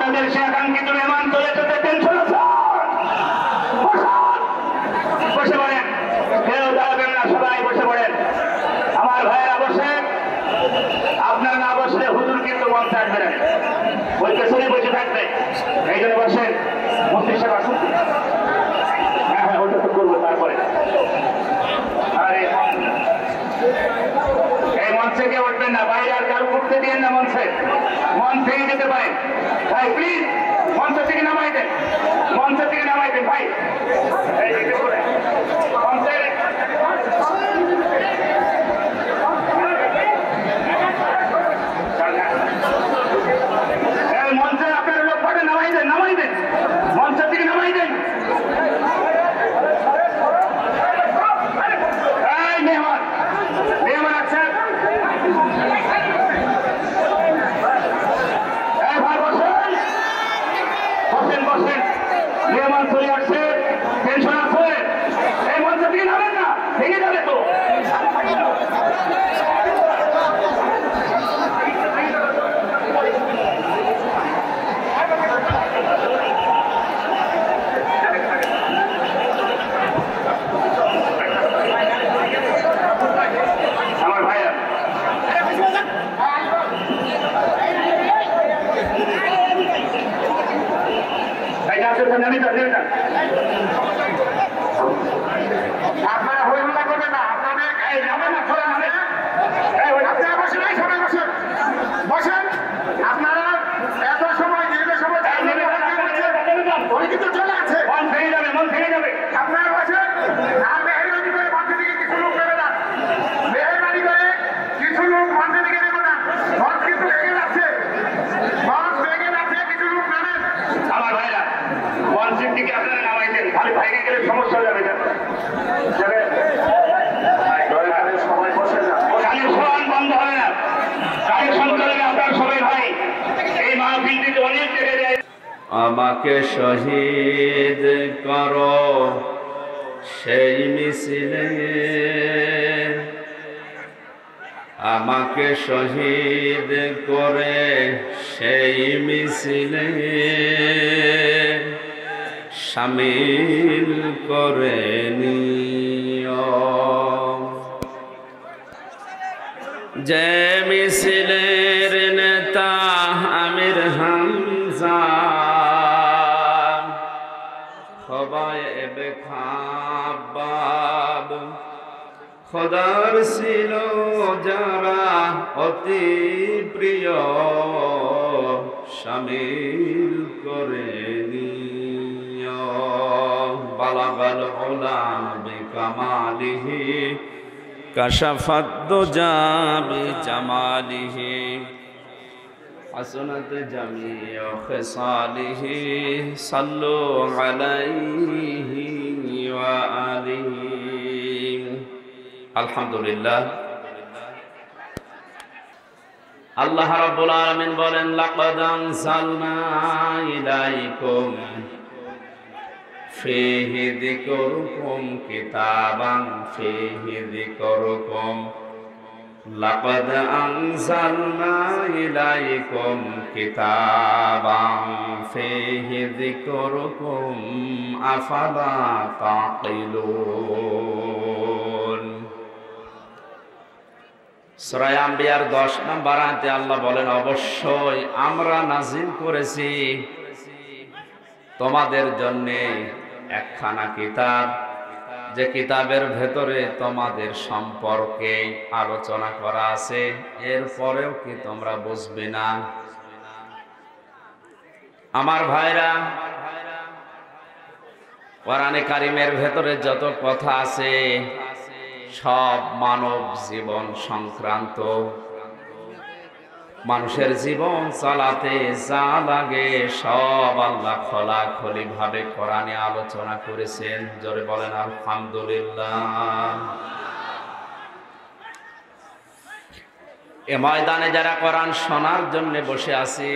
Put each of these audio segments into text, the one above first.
আপনাদের সে আকাঙ্ক্ষিত মেহমান চলে যেতে টেনশন আছে, বসে পড়েন, কেউ দাঁড়াবেন না, সবাই বসে পড়েন। আমার ভাইয়েরা বসেন, আপনারা না বসলে হুজুর কিন্তু মঞ্চে আসবে না, ওই পেছনে বসে থাকবে, এই জন্য বসেন। মন্ত্রী সাহেব আসুন। হ্যাঁ হ্যাঁ, ওটা তো করবো তারপরে। আরে এই মঞ্চে কেউ উঠবেন না, বাইরে আর কারো উঠতে দিয়েন না, মঞ্চে মঞ্চ ভেঙে যেতে পারেন। ভাই প্লিজ মঞ্চ থেকে নামাই দেন, মঞ্চ থেকে নামাই দেন ভাই। মঞ্চে আপনার লোক পাঠে নামাই দেন, নামাই দেন, মঞ্চ থেকে নামাই দেন। মেহমান মেহমান আছেন, বসেন বসেন, মেহমান চলে আসছে, টেনশন আছে, এই মঞ্চ থেকে নামেন না, ভেঙে যাবে তো। আমার ভাইয়া আপনারা হইহুল্লা করবেন না, আপনাদের নামে না খোলা নামে, আপনারা বসেন, সবাই বসেন, বসেন। আপনারা এত সময় দীর্ঘ সময় উনি কিন্তু চলে আছে, মন ভেঙে যাবে, মন ভেঙে যাবে। আপনারা বসেন, আর মেহরবানি করে মঞ্চ থেকে কিছু লোক নেবে না, মেহরবানি করে কিছু লোক মঞ্চ থেকে নেবে না, মঞ্চ কিন্তু ভেঙে যাচ্ছে, মঞ্চ ভেঙে যাচ্ছে, কিছু লোক নামেন। আমার ভাইরা মঞ্চের দিকে আপনারা নামাই দেন, ভালো ভেঙে গেলে সমস্যা হয়ে যাবে। সবাই বসে যান, কালেকশন বন্ধ হবে না, কালেকশন করলে আপনার সবাই ভাই এই মাহফিলটিতে অনেক জায়গায় যায়। আমাকে শহীদ করো সেই মিছিলে, আমাকে শহীদ করে সেই মিছিলে শামিল করে নিও। যে মিছিলের নেতা আমির হামজা, খোবায়েব খাব্বাব, খোদার ছিল যারা অতি প্রিয় শামিল করে নিও। বালাগাল উলা বিকামালিহি কাশাফাত দুজা বিজামালিহি হাসনাত জামিউ খিসালিহি সাল্লু আলাইহি ওয়া আলিহি। আলহামদুলিল্লাহ। আল্লাহ রাব্বুল আলামিন বলেন, লাকাদ আনজালনা ইলাইকুম ফীহি যিকরুকুম কিতাবান ফীহি যিকরুকুম। লাকাদ আনজালনা ইলাইকুম কিতাবান ফীহি যিকরুকুম আফালা তাকিলুন। সূরা আম্বিয়ার 10 নম্বর আয়াতে আল্লাহ বলেন, অবশ্যই আমরা নাযিল করেছি তোমাদের জন্য একখানা কিতাব, যে কিতাবের ভেতরে তোমাদের সম্পর্কে আলোচনা করা আছে, এরপরেও কি তোমরা বুঝবে না? আমার ভাইরা, কোরআনে কারিমের ভেতরে যত কথা আছে সব মানব জীবন সংক্রান্ত। মানুষের জীবন চালাতে যা লাগে সব আল্লাহ খোলাখুলি ভাবে কোরআনে আলোচনা করেছেন। জোরে বলেন আলহামদুলিল্লাহ। এ ময়দানে যারা কোরআন শোনার জন্য বসে আছি,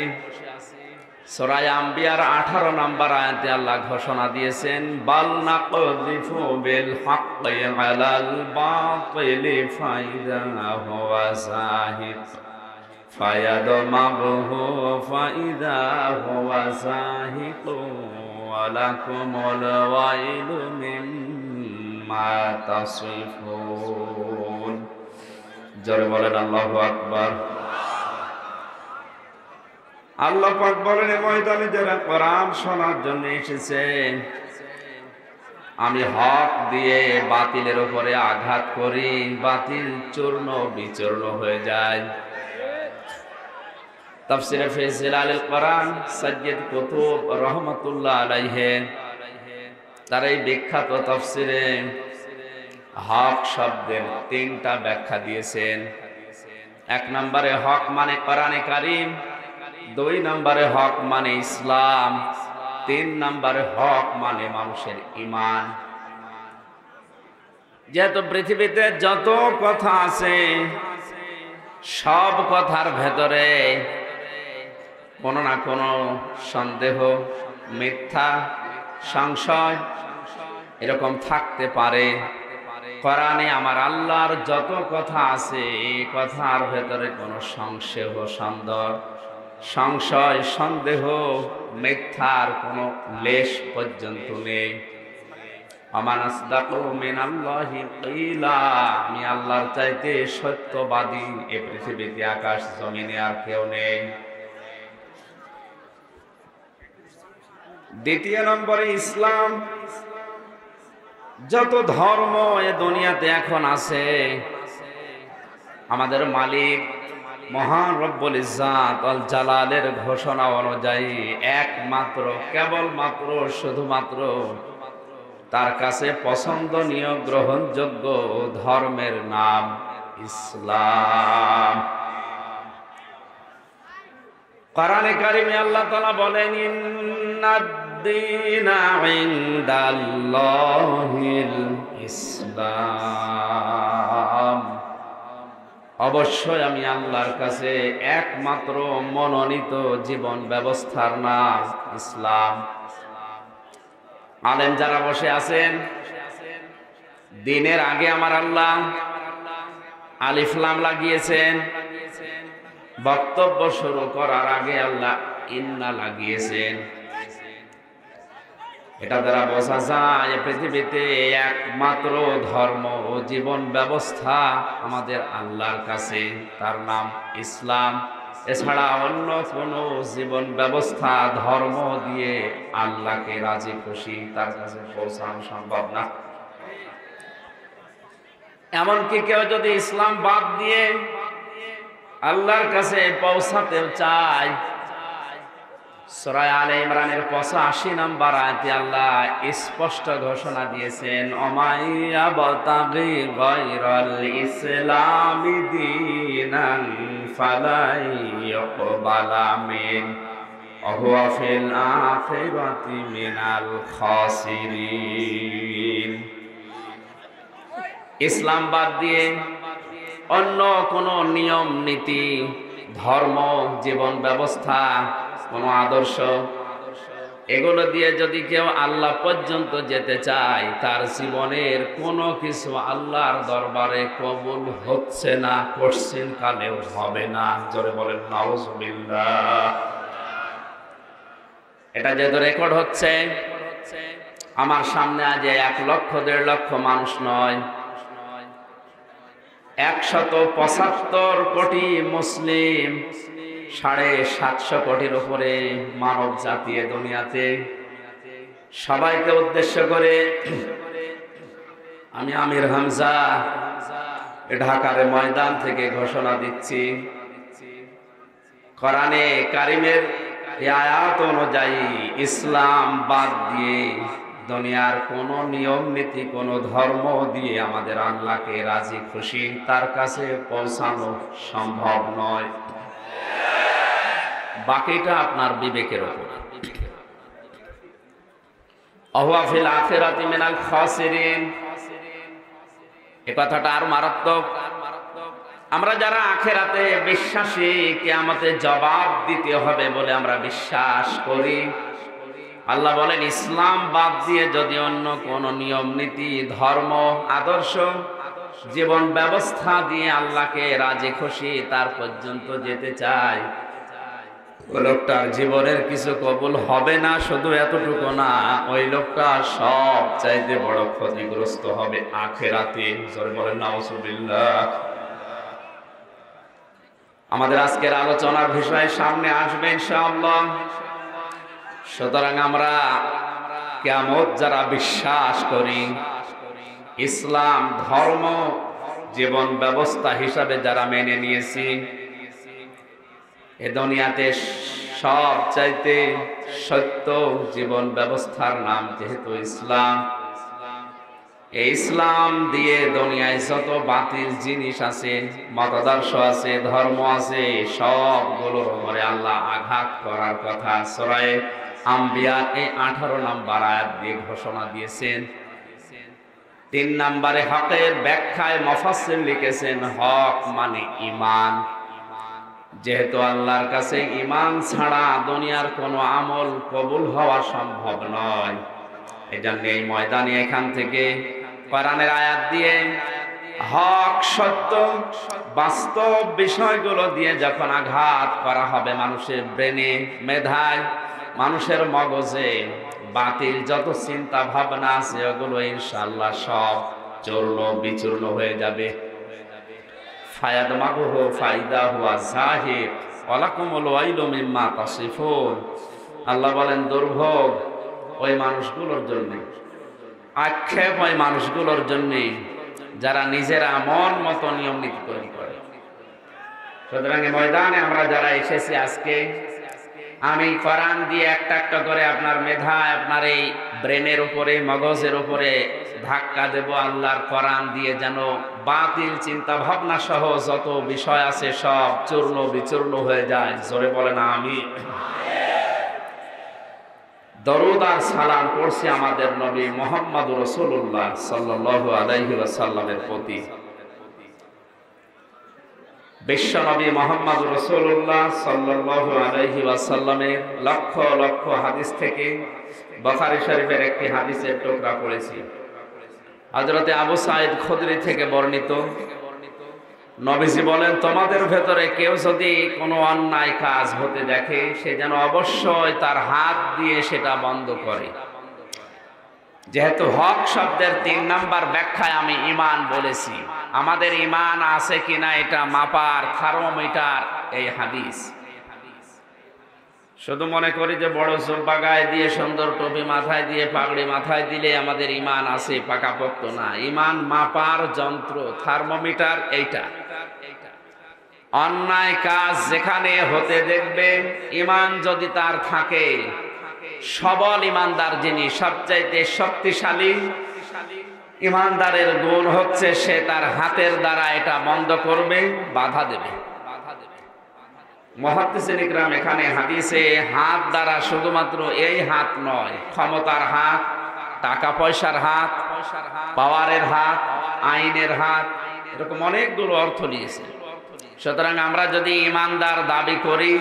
সূরা আম্বিয়ার 18 নম্বর আয়াতে আল্লাহ ঘোষণা দিয়েছেন, বাল নাকযিফু বিল হাক্কি আলাল বাতিলি ফাইদা হুয়া যাহিক ফায়াদমাগহু ফাইদা হুয়া যাহিক ওয়া লাকুমুল ওয়াইলু মিম্মা তাসিফুন। জোরে বলেন আল্লাহু আকবার। আল্লাহ পাক বলেন, এই ময়দানে যারা কোরআন শোনার জন্য এসেছে, আমি হক দিয়ে বাতিলের উপরে আঘাত করি, বাতিল চূর্ণ বিচূর্ণ হয়ে যায়। তাফসীরে ফি জিলালিল কোরআন সাইয়্যিদ কুতুব রাহমাতুল্লাহ আলাইহি তার এই বিখ্যাত তাফসীরে হক শব্দের 3টা ব্যাখ্যা দিয়েছেন। 1 নম্বরে হক মানে কোরআনে কারীম, 2 নম্বরে হক মানে ইসলাম, 3 নম্বরে হক মানে মানুষের ঈমান। যেহেতু পৃথিবীতে যত কথা আছে সব কথার ভেতরে কোনো না কোনো সন্দেহ, মিথ্যা, সংশয় এরকম থাকতে পারে। কোরআনে আমার আল্লাহর যত কথা আছে এই কথার ভেতরে কোনো সংশয়, সন্দেহ, মিথ্যার কোনো লেশ পর্যন্ত নেই। আমান আসদাকু মিনাল্লাহি কিলা, আমি আল্লাহর চাইতে সত্যবাদী এ পৃথিবীতে আকাশ জমিনে আর কেউ নেই। 2 নম্বরে ইসলাম। যত ধর্ম এ দুনিয়াতে এখন আছে, আমাদের মালিক মহান রব্বুল ইজ্জাত আল জালালের ঘোষণা অনুযায়ী একমাত্র, কেবলমাত্র, শুধুমাত্র তার কাছে পছন্দনীয় গ্রহণযোগ্য ধর্মের নাম ইসলাম। কোরআনে কারিমে আল্লাহ তাআলা বলেন, ইন্নাদ-দীনা ইনদাল্লাহিল ইসলাম, অবশ্যই আমি আল্লাহর কাছে একমাত্র মনোনীত জীবন ব্যবস্থার নাম ইসলাম। আলেম যারা বসে আছেন, দিনের আগে আমার আল্লাহ আলিফ লাম লাগিয়েছেন, বক্তব্য শুরু করার আগে আল্লাহ ইন্না লাগিয়েছেন। এটা দ্বারা বোঝা যায় পৃথিবীতে একমাত্র ধর্ম ও জীবন ব্যবস্থা আমাদের আল্লাহর কাছে, তার নাম ইসলাম। এছাড়া অন্য কোনো জীবন ব্যবস্থা, ধর্ম দিয়ে আল্লাহকে রাজি খুশি তার কাছে পৌঁছানো সম্ভব না। এমনকি কেউ যদি ইসলাম বাদ দিয়ে আল্লাহর কাছে পৌঁছাতেও চায়, সূরা আলে ইমরানের 85 নম্বর আয়াতে আল্লাহ স্পষ্ট ঘোষণা দিয়েছেন, অমাইয়াবতাগি গায়রাল ইসলামি দীনান ফালাই ইউকবালা মিন ওয়া হুয়া ফিল আখিরাতি মিনাল খাসিরিন। ইসলাম বাদ দিয়ে অন্য কোনো নিয়ম নীতি, ধর্ম, জীবন ব্যবস্থা, কোনো আদর্শ, এগুলো দিয়ে যদি কেউ আল্লাহ পর্যন্ত যেতে চায়, তার জীবনের কোনো কিছু আল্লাহর দরবারে কবুল হচ্ছে না, কোশ্চিন কালেও হবে না। জোরে বলেন নাউজুবিল্লাহ। এটা যেহেতু রেকর্ড হচ্ছে, আমার সামনে আজ 1 লক্ষ 1.5 লক্ষ মানুষ নয়, 175 কোটি মুসলিম, 750 কোটির উপরে মানব জাতি দুনিয়াতে, সবাইকে উদ্দেশ্য করে আমি আমির হামজা ঢাকার ময়দান থেকে ঘোষণা দিচ্ছি, কোরআনে কারিমের আয়াত অনুযায়ী ইসলাম বাদ দিয়ে দুনিয়ার কোনো নিয়ম নীতি, কোনো ধর্ম দিয়ে আমাদের আল্লাহকে রাজি খুশি তার কাছে পৌঁছানো সম্ভব নয়। বাকিটা আপনার বিবেকের উপরে। অহুয়া ফিল আখিরাতি মিনাল খাসিরিন, এই কথাটা আর মারাত্মক। আমরা যারা আখিরাতে বিশ্বাসী, কিয়ামতে জবাব দিতে হবে বলে আমরা বিশ্বাস করি, আল্লাহ বলেন ইসলাম বাদ দিয়ে যদি অন্য কোন নিয়ম নীতি, ধর্ম, আদর্শ, জীবন ব্যবস্থা দিয়ে আল্লাহকে রাজি খুশি তার পর্যন্ত যেতে চায়, ওই লোকটার জীবনের কিছু কবুল হবে না। শুধু এতটুকু না, ওই লোকটা সব চাইতে বড় ক্ষতিগ্রস্ত হবে আখিরাতে। জোরে বলেন নাউজুবিল্লাহ। আমাদের আজকের আলোচনার বিষয় সামনে আসবে ইনশাআল্লাহ। সুতরাং আমরা কিয়ামত যারা বিশ্বাস করি, ইসলাম ধর্ম জীবন ব্যবস্থা হিসাবে যারা মেনে নিয়েছি, এ দুনিয়াতে সব চাইতে সত্য জীবন ব্যবস্থার নাম যেহেতু ইসলাম, এই ইসলাম দিয়ে দুনিয়ায় যত বাতিল জিনিস আছে, মতাদর্শ আছে, ধর্ম আছে, সবগুলোর উপরে আল্লাহ আঘাত করার কথা সূরা আম্বিয়া এই 18 নম্বর আয়াত দিয়ে ঘোষণা দিয়েছেন। 3 নম্বরে হকের ব্যাখ্যায় মুফাসসির লিখেছেন হক মানে ঈমান। যেহেতু আল্লাহর কাছে ঈমান ছাড়া দুনিয়ার কোনো আমল কবুল হওয়া সম্ভব নয়, এজন্য এই ময়দানে এখান থেকে কোরআনের আয়াত দিয়ে হক, সত্য, বাস্তব বিষয়গুলো দিয়ে যখন আঘাত করা হবে মানুষের ব্রেনে, মেধায়, মানুষের মগজে, বাতিল যত চিন্তা ভাবনা আছে ওগুলো ইনশাআল্লাহ সব চূর্ণ বিচূর্ণ হয়ে যাবে। ফায়াদমাগুহু ফাইদা হুয়া যাহিক ওয়ালাকুমুল ওয়াইলু মিম্মা তাসিফুন। আল্লাহ বলেন দুর্ভোগ ওই মানুষগুলোর জন্য, আক্ষেপ ওই মানুষগুলোর জন্য যারা নিজেরা মন মতো নিয়ম নীতি তৈরি করে। সুতরাং এই ময়দানে আমরা যারা এসেছি আজকে, আমি কোরআন দিয়ে একটা একটা করে আপনার মেধায়, আপনার এই ব্রেনের উপরে, মগজের উপরে ধাক্কা দেব আল্লাহর কোরআন দিয়ে, যেন বাতিল চিন্তা ভাবনা সহ যত বিষয় আছে সব চূর্ণ বিচূর্ণ হয়ে যায়। জোরে বলেন আমিন। দরুদ আর সালাম পড়ছি আমাদের নবী মুহাম্মদ রাসূলুল্লাহ সাল্লাল্লাহু আলাইহি ওয়াসাল্লামের প্রতি। বিশ্ব নবী মুহাম্মদ রাসূলুল্লাহ সাল্লাল্লাহু আলাইহি ওয়াসাল্লামের লক্ষ লক্ষ হাদিস থেকে বুখারী শরীফের একটি হাদিসের টুকরা পড়েছি। হযরতে আবু সাঈদ খুদরি থেকে বর্ণিত, নবীজি বলেন, তোমাদের ভেতরে কেউ যদি কোনো অন্যায় কাজ হতে দেখে, সে যেন অবশ্যই তার হাত দিয়ে সেটা বন্ধ করে। যেহেতু হক শব্দের 3 নাম্বার ব্যাখ্যায় আমি ঈমান বলেছি, আমাদের ঈমান আছে কিনা এটা মাপার থার্মোমিটার এই হাদিস। শুধু মনে করি যে বড় জুব্বা গায়ে দিয়ে, সুন্দর টুপি মাথায় দিয়ে, পাগড়ি মাথায় দিলে আমাদের ঈমান আছে, পাকাপোক্ত না। ঈমান মাপার যন্ত্র, থার্মোমিটার এইটা। অন্যায় কাজ যেখানে হতে দেখবে, ঈমান যদি তার থাকে, সবল ঈমানদার যিনি সবচাইতে শক্তিশালী, ঈমানদারের গুণ হচ্ছে সে তার হাতের দ্বারা এটা বন্ধ করবে, বাধা দেবে। মুহাদ্দিসিন ইকরাম এখানে হাদিসে হাত দ্বারা শুধুমাত্র এই হাত নয়, ক্ষমতার হাত, টাকা পয়সার হাত, পাওয়ারের হাত, আইনের হাত, এরকম অনেকগুলো অর্থ নিয়েছে। সুতরাং আমরা যদি ঈমানদার দাবি করি,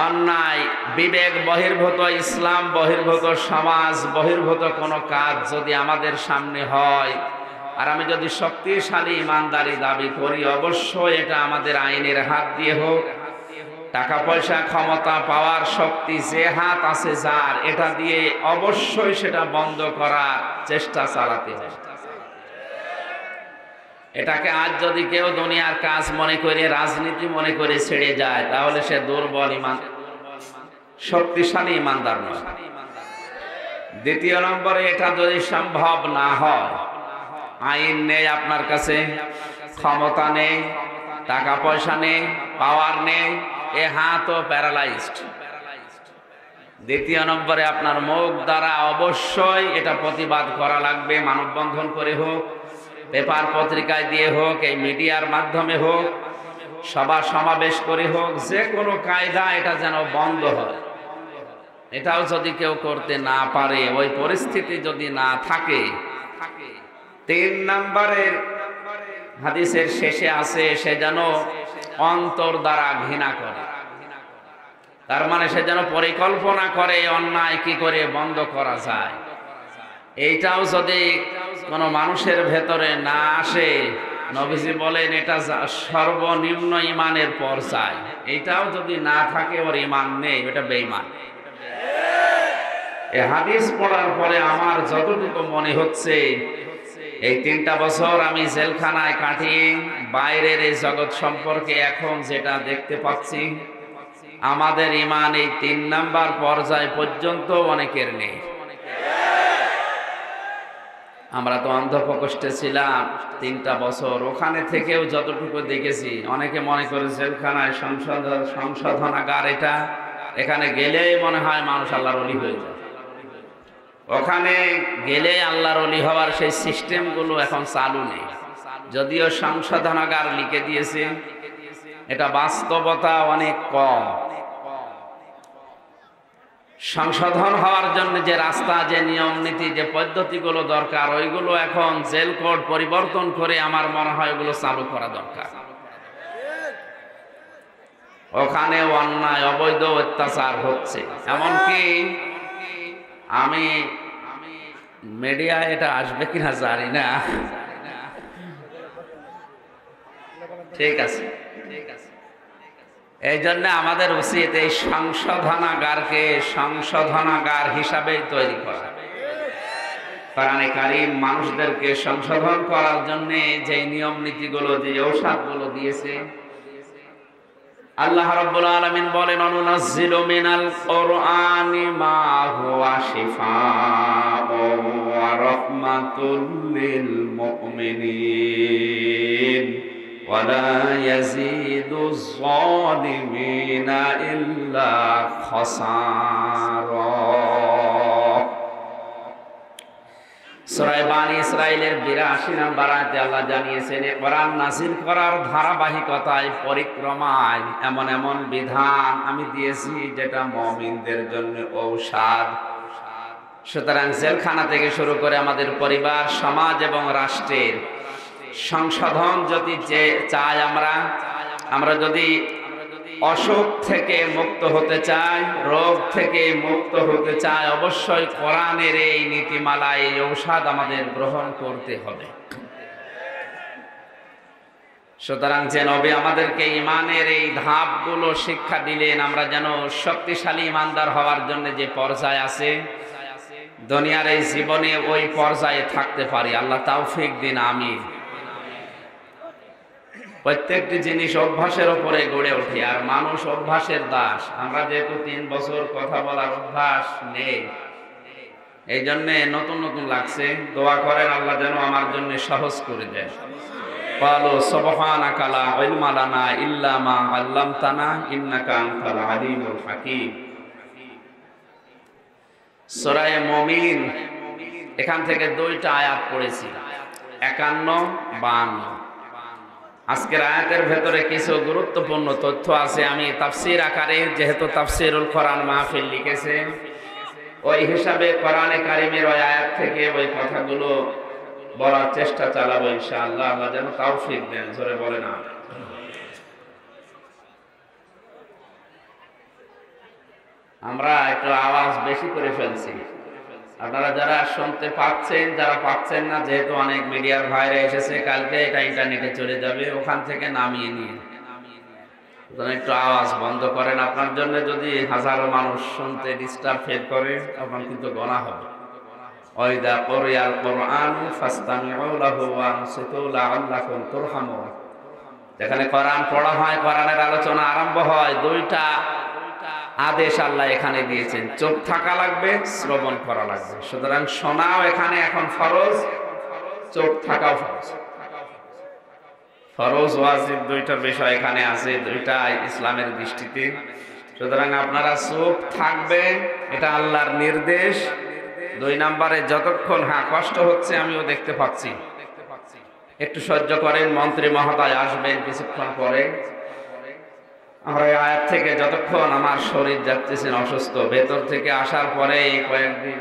অন্যায়, বিবেক বহির্ভূত, ইসলাম বহির্ভূত, সমাজ বহির্ভূত কোনো কাজ যদি আমাদের সামনে হয়, আর আমি যদি শক্তিশালী ঈমানদারি দাবি করি, অবশ্যই এটা আমাদের আইনের হাত দিয়ে হোক, টাকা পয়সা, ক্ষমতা, পাওয়ার, শক্তি, যে হাত আছে যার, এটা দিয়ে অবশ্যই সেটা বন্ধ করার চেষ্টা চালাতে হবে। এটাকে আজ যদি কেউ দুনিয়ার কাজ মনে করে, রাজনীতি মনে করে ছেড়ে যায়, তাহলে সে দুর্বল ঈমান, শক্তিশালী ঈমানদার নয়। দ্বিতীয় নম্বরে, এটা যদি সম্ভব না হয়, আইন নেই আপনার কাছে, ক্ষমতা নেই, টাকা পয়সা নেই, পাওয়ার নেই, এ হাতও প্যারালাইজড। দ্বিতীয় নম্বরে, আপনার মুখ দ্বারা অবশ্যই এটা প্রতিবাদ করা লাগবে, মানববন্ধন করে হোক, পেপার পত্রিকায় দিয়ে হোক, এই মিডিয়ার মাধ্যমে হোক, সভা সমাবেশ করে হোক, যে কোনো কায়দা এটা যেন বন্ধ হয়। এটাও যদি কেউ করতে না পারে, ওই পরিস্থিতি যদি না থাকে, 3 নম্বরের হাদিসের শেষে আছে সে যেন অন্তর দ্বারা ঘৃণা করে। তার মানে সে যেন পরিকল্পনা করে অন্যায় কি করে বন্ধ করা যায়। এইটাও যদি কোনো মানুষের ভেতরে না আসে, নবীজি বলেন এটা সর্বনিম্ন ইমানের পর্যায়। এইটাও যদি না থাকে ওর ইমান নেই, ওটা বেঈমান। এই হাদিস পড়ার পরে আমার যতটুকু মনে হচ্ছে, এই 3টা বছর আমি জেলখানায় কাটিয়ে বাইরের এই জগৎ সম্পর্কে এখন যেটা দেখতে পাচ্ছি, আমাদের ইমান এই 3 নাম্বার পর্যায় পর্যন্ত অনেকের নেই। আমরা তো অন্ধপ্রকোষ্ঠে ছিলাম 3টা বছর, ওখানে থেকেও যতটুকু দেখেছি, অনেকে মনে করে জেলখানায় সংশোধনাগার এটা, এখানে গেলেই মনে হয় মানুষ আল্লাহর ওলি হয়ে যায়। ওখানে গেলে আল্লাহর ওলি হওয়ার সেই সিস্টেমগুলো এখন চালু নেই। যদিও সংশোধনাগার লিখে দিয়েছে, এটা বাস্তবতা অনেক কম। সংশোধন হওয়ার জন্য যে রাস্তা, যে নিয়ম নীতি, যে পদ্ধতিগুলো দরকার, ওইগুলো এখন জেল কোড পরিবর্তন করে আমার মনে হয় ওগুলো চালু করা দরকার। ওখানে অন্যায় অবৈধ অত্যাচার হচ্ছে, এমনকি আমি মিডিয়া এটা আসবে কিনা জানি না, ঠিক আছে। এই জন্য আমাদের উচিত এই সংশোধনাগারকে সংশোধনাগার হিসাবেই তৈরি করা। কোরআনে কারীম মানুষদেরকে সংশোধন করার জন্য যে নিয়ম নীতিগুলো, যে ঔষধগুলো দিয়েছে, আল্লাহ রাব্বুল আলামিন বলেন, অনুনাজ্জিলু মিনাল কুরআনি মা হুয়া শিফাউন ওয়া রাহমাতুল লিল মুমিনিন ওয়া লা ইয়াজিদুজ যালিমিনা ইল্লা খাসারা। সূরা বানী ইসরাঈলের ৮২ নম্বর আয়াতে আল্লাহ জানিয়েছেন, এই কোরআন নাযিল করার ধারাবাহিকতায়, পরিক্রমায় এমন এমন বিধান আমি দিয়েছি যেটা মুমিনদের জন্য ঔষধ। সুতরাং জেলখানা থেকে শুরু করে আমাদের পরিবার, সমাজ এবং রাষ্ট্রের সংশোধন যদি চাই, আমরা যদি অসুখ থেকে মুক্ত হতে চাই, রোগ থেকে মুক্ত হতে চাই, অবশ্যই কোরআনের এই নীতিমালা, এই ঔষধ আমাদের গ্রহণ করতে হবে। সুতরাং যে নবী আমাদেরকে ইমানের এই ধাপগুলো শিক্ষা দিলেন, আমরা যেন শক্তিশালী ইমানদার হওয়ার জন্য যে পর্যায় আছে, দুনিয়ার এই জীবনে ওই পর্যায়ে থাকতে পারি। আল্লাহ তাওফিক দিন, আমিন। প্রত্যেকটি জিনিস অভ্যাসের উপরে গড়ে ওঠে, আর মানুষ অভ্যাসের দাস। আমরা যেহেতু 3 বছর কথা বলার অভ্যাস নেই, এই জন্য নতুন নতুন লাগছে। দোয়া করেন আল্লাহ যেন আমার জন্য সহজ করে দেয়। ক্বালু সুবহানাকা লা ইলমা লানা ইল্লা মা আল্লামতানা ইন্নাকা আনতাল আলিমুল হাকীম। সূরা মুমিন, এখান থেকে 2টা আয়াত পড়েছি, 51, 52। আজকের আয়াতের ভেতরে কিছু গুরুত্বপূর্ণ তথ্য আছে। আমি তাফসীর আকারে, যেহেতু তাফসীরুল কোরআন মাহফিল লিখেছে, ওই হিসাবে কোরআনে কারিমের ওই আয়াত থেকে ওই কথাগুলো বলার চেষ্টা চালাবো ইনশাআল্লাহ। আল্লাহ যেন তাওফিক দেন, জোরে বলেন আমিন। আমরা একটু আওয়াজ বেশি করে ফেলছি, আপনারা যারা শুনতে পাচ্ছেন, যারা পাচ্ছেন না, যেহেতু অনেক মিডিয়ার ভাইরা এসেছে, কালকে এটা ইন্টারনেটে চলে যাবে, ওখান থেকে নামিয়ে নিয়ে একটু আওয়াজ বন্ধ করেন। আপনার জন্য যদি হাজারো মানুষ শুনতে ডিস্টার্ব ফিল করে, তখন কিন্তু গুনাহ হবে। ওয়াইদা কুরিয়াল কুরআনু ফাসতামিউ লাহু ওয়া আনসিতু লাআল্লাকুম তুরহামুন। যেখানে কোরআন পড়া হয়, কোরআনের আলোচনা আরম্ভ হয়, 2টা আদেশ আল্লাহ এখানে দিয়েছেন। চোখ থাকা লাগবে, শ্রবণ করা লাগবে। সুতরাং শোনাও এখানে এখন ফরজ, চোখ থাকাও ফরজ। ফরজ ওয়াজিব 2টার বিষয় এখানে আছে, 2টা ইসলামের দৃষ্টিতে। সুতরাং আপনারা চোখ থাকবেন, এটা আল্লাহর নির্দেশ। 2 নম্বরে যতক্ষণ কষ্ট হচ্ছে, আমিও দেখতে পাচ্ছি, একটু সহ্য করেন। মন্ত্রী মহোদয় আসবেন কিছুক্ষণ পরে, আমরা এই আয়াত থেকে যতক্ষণ আমার শরীর যাচ্ছেন অসুস্থ, ভেতর থেকে আসার পরে কয়েকদিন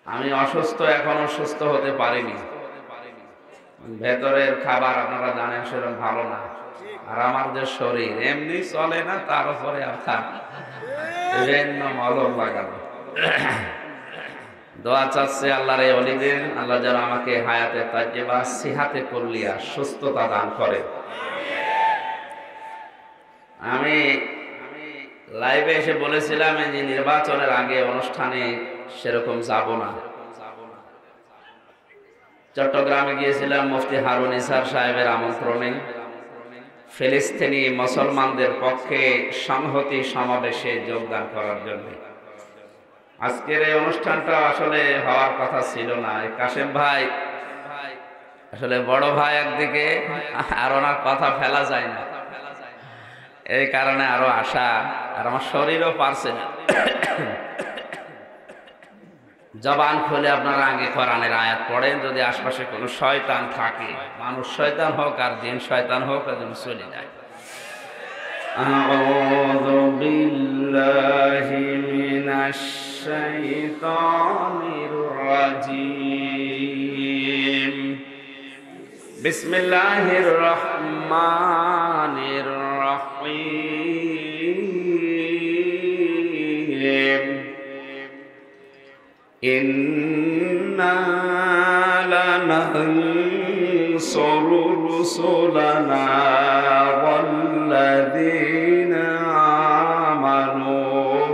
আমি অসুস্থ, এখনো সুস্থ হতে পারিনি। ভেতরের খাবার আপনারা জানেন সেরকম ভালো না, আর আমার যে শরীর এমনি চলে না, তার উপরে আপনার বিভিন্ন মলম লাগানো। দোয়া চাচ্ছে আল্লাহর এই ওলিদের, আল্লাহ যেন আমাকে হায়াতে তাইয়্যিবা সিহাতে কুল্লিয়া সুস্থতা দান করে। আমি লাইভে এসে বলেছিলাম যে নির্বাচনের আগে অনুষ্ঠানে সেরকম যাব না। চট্টগ্রামে গিয়েছিলাম মুফতি হারুন ইসার সাহেবের আমন্ত্রণে ফিলিস্তিনি মুসলমানদের পক্ষে সংহতি সমাবেশে যোগদান করার জন্য। আজকের এই অনুষ্ঠানটা আসলে হওয়ার কথা ছিল না। কাশেম ভাই আসলে বড় ভাই একদিকে, আর ওনার কথা ফেলা যায় না, এই কারণে আরো আশা, আর আমার শরীরও পারছে না। জবান খুলে আপনারা আগে কোরআনের আয়াত পড়েন, যদি আশপাশে কোনো শয়তান থাকে, মানুষ শয়তান হোক আর জিন শয়তান হোক, যেন চলে যায়। আউযু বিল্লাহি মিনাশ শাইতানির রাজীম। বিসমিল্লাহির রহমানির রহিম। ইন্না লানানসুরু রুসুলানা ওয়াল্লাযীনা আমানু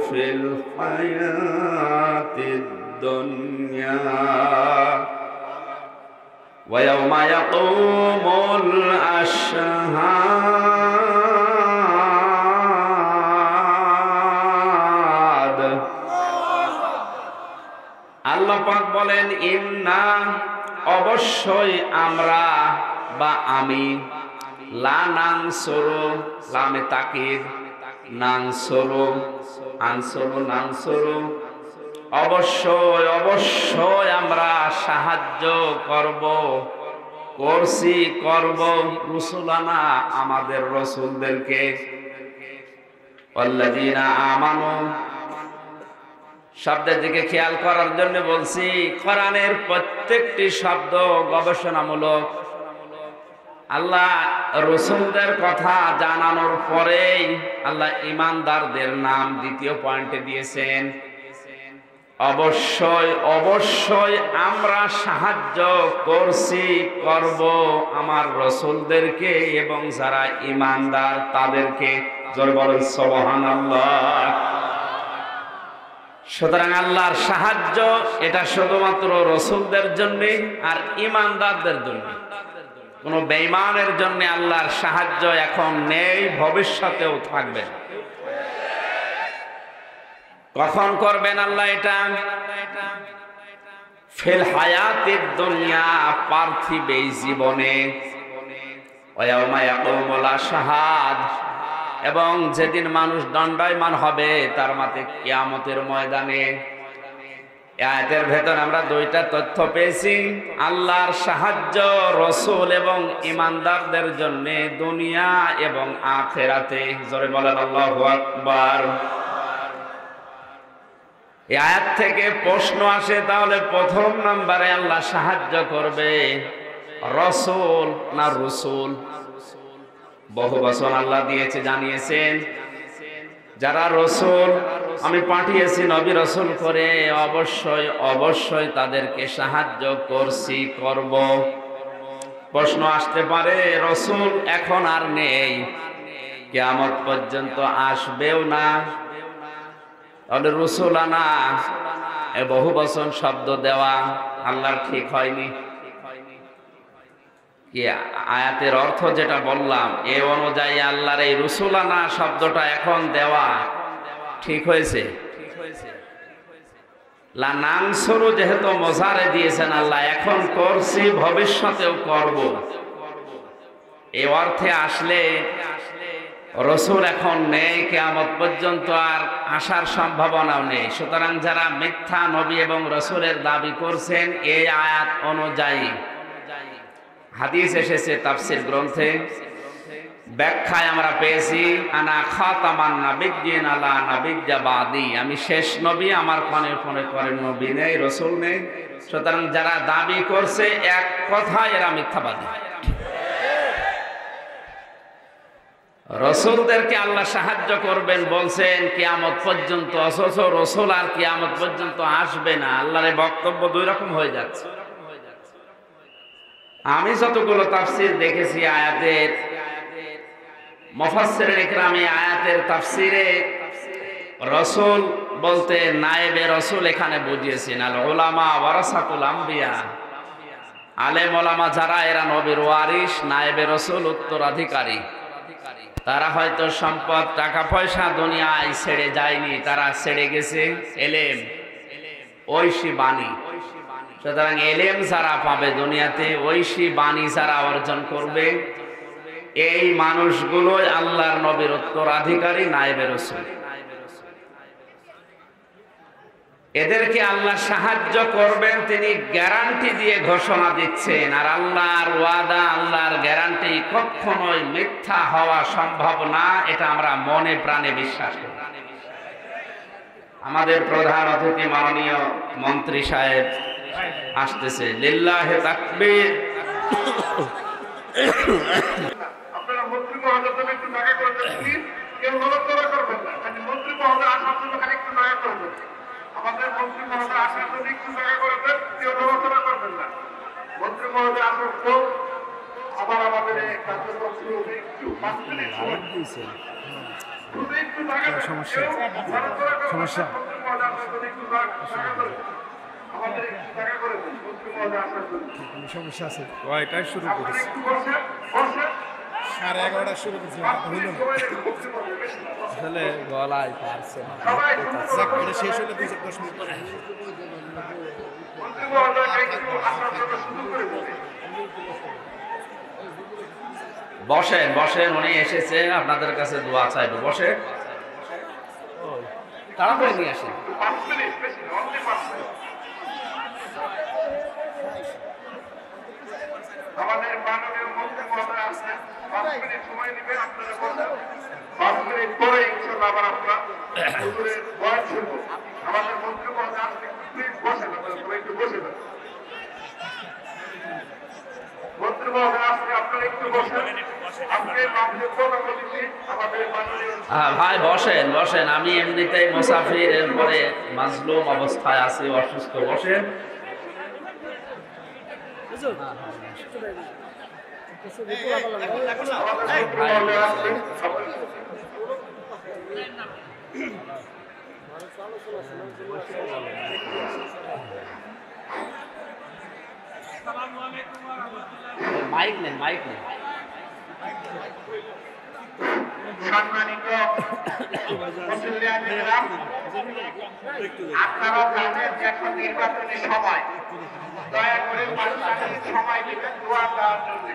ফিল হায়াতিদ দুনিয়া ওয়া ইয়াওমা ইয়াকুমুল আশহাদ। আল্লাহ পাক বলেন, ইন্না অবশ্যই আমরা বা আমি, লানানসুরু লামে তাকিদ, নানসুরু আনসুরু নানসুরু, অবশ্যই অবশ্যই আমরা সাহায্য করব, করছি করব, রুসুলানা আমাদের রসুলদেরকে, ওয়াল্লাযীনা আমানু শব্দের দিকে খেয়াল করার জন্য বলছি। কোরআনের প্রত্যেকটি শব্দ গবেষণামূলক। আল্লাহ রসুলদের কথা জানানোর পরেই আল্লাহ ঈমানদারদের নাম দ্বিতীয় পয়েন্টে দিয়েছেন। অবশ্যই অবশ্যই আমরা সাহায্য করছি, করব আমার রসুলদেরকে এবং যারা ঈমানদার তাদেরকে। জোরে বলেন সুবহানাল্লাহ। সুতরাং আল্লাহর সাহায্য এটা শুধুমাত্র রসুলদের জন্য আর ঈমানদারদের জন্য। কোন বেঈমানের জন্য আল্লাহর সাহায্য এখন নেই, ভবিষ্যতেও থাকবে। কখন করবেন আল্লাহ এটা? ফিল হায়াতিদ দুনিয়া, পার্থিব এই জীবনে, ওয়া ইয়াওমা ইয়াকুমুল আশহাদ, এবং যেদিন মানুষ দণ্ডায়মান হবে তার মাঝে কিয়ামতের ময়দানে। আয়াতের ভেতর আমরা দুইটা তথ্য পেয়েছি। আল্লাহর সাহায্য রসুল এবং ঈমানদারদের জন্য দুনিয়া এবং আখিরাতে। জোরে বলেন আল্লাহু আকবার। এই আয়াত থেকে প্রশ্ন আসে, তাহলে প্রথম নম্বরে আল্লাহ সাহায্য করবে রসুল না রসুল? বহু বচন আল্লাহ দিয়েছে, জানিয়েছেন যারা রসুল আমি পাঠিয়েছি নবী রসুল করে, অবশ্যই অবশ্যই তাদেরকে সাহায্য করছি, করব। প্রশ্ন আসতে পারে, রসুল এখন আর নেই, কিয়ামত পর্যন্ত আসবেও না, তাহলে রসুলানা এ বহু বচন শব্দ দেওয়া আল্লাহর ঠিক হয়নি কি? আয়াতের অর্থ যেটা বললাম এ অনুযায়ী আল্লাহর এই রসুলানা শব্দটা এখন দেওয়া ঠিক হয়েছে? লানানসুরু যেহেতু মোজারে দিয়েছেন আল্লাহ, এখন করছি, ভবিষ্যতেও করব, এই অর্থে আসলে রসুল এখন নেই, কিয়ামত পর্যন্ত আর আসার সম্ভাবনাও নেই। সুতরাং যারা মিথ্যা নবী এবং রসুলের দাবি করছেন এই আয়াত অনুযায়ী হাদিস এসেছে তাফসীর গ্রন্থে, ব্যাখ্যায় আমরা পেয়েছি আনা খাতামান নাবিয়্যিন আলা নাবিয়্যা বাদি, আমি শেষ নবী, আমার পরে নবী নেই, রাসূল নেই। সুতরাং যারা দাবি করছে এক কথায় এরা মিথ্যাবাদী। রাসূলদেরকে আল্লাহ সাহায্য করবেন বলছেন কিয়ামত পর্যন্ত, অথচ রাসূল আর কিয়ামত পর্যন্ত আসবে না। আল্লাহর এই বক্তব্য দুই রকম হয়ে যাচ্ছে। আমি যতগুলো তাফসীর দেখেছি আয়াতের, মুফাসসিরিন ইকরামে আয়াতের তাফসীরে রাসূল বলতে নায়েবে রাসূল এখানে বুঝিয়েছেন আল উলামা ওয়ারাসাতুল আম্বিয়া, আলেম ওলামা যারা এরা নবীর ওয়ারিস, নায়েবে রাসূল উত্তরাধিকারী। তারা হয়তো সম্পদ টাকা পয়সা দুনিয়ায় ছেড়ে যায়নি, তারা ছেড়ে গেছে এলেম, ঐশী বাণী। সুতরাং এলেম যারা পাবে দুনিয়াতে, ঐশী বাণী যারা অর্জন করবে, এই মানুষগুলোই আল্লাহর নবীর উত্তরাধিকারী, নায়েবে রাসূল। এদেরকে আল্লাহ সাহায্য করবেন, তিনি গ্যারান্টি দিয়ে ঘোষণা দিচ্ছেন। আর আল্লাহর ওয়াদা, আল্লাহর গ্যারান্টি কখনোই মিথ্যা হওয়া সম্ভব না, এটা আমরা মনে প্রাণে বিশ্বাস করি। আমাদের প্রধান অতিথি মাননীয় মন্ত্রী সাহেব আসতেছে, লিল্লাহে তাকবীর। আপনারা মন্ত্রী মহোদয় তুমি একটু দয়া করে দেন প্লিজ, কেউ নড়াচড়া করবেন না। মন্ত্রী মহোদয় আসার জন্য খালি একটু দয়া করবেন। আমাদের মন্ত্রী মহোদয় আসার জন্য একটু দয়া করে দেন, কেউ নড়াচড়া করবেন না। মন্ত্রী মহোদয় আসার পর আবার আমাদের এই কার্যক্রম শুরু হবে। একটু 5 মিনিট সময় দিয়েছে, শুধু একটু দয়া করে সমস্যা সমস্যা মন্ত্রী মহোদয় আসার জন্য একটু দয়া করে আমাদের একটু দয়া করে দেন। মন্ত্রী মহোদয় আসার জন্য সমস্যা আছে, কয়টায় শুরু করেছে? একটু বসে বসে 11:30 শুরু করছি, হইল না আসলে গলায় পারছে না। এটা শেষ হলে 2-10 মিনিট পরে বসেন বসেন, উনি এসেছে আপনাদের কাছে দোয়া চাইবে। বসে তাড়াতাড়ি নিয়ে আসেন। আমাদের মাননীয় মন্ত্রী মহোদয় আসছেন, 5 মিনিট সময় নেবে। আপনারা বলছেন 5 মিনিট পরে ইনশাআল্লাহ আবার আমরা হুজুরের বয়ান শুনবো। আমাদের মন্ত্রী মহোদয় আসলে প্লিজ বসে যাবেন, সবাই একটু বসে যাবেন। মন্ত্রী মহোদয় আসলে আপনারা একটু বসেন। আজকে মাননীয় প্রধান অতিথি আমাদের মাননীয় ভাই বসেন বসেন, আমি এমনিতেই মুসাফির, এরপরে মাজলুম অবস্থায় আছি, অসুস্থ। বসেন। মাইক নেন, মাইক নেন। সম্মানিত মুসল্লিয়ানেরা, আপনারা জানেন যে এখন নির্বাচনী সময়, দয়া করে 5 মিনিট সময় দিবেন দোয়া দেওয়ার জন্য।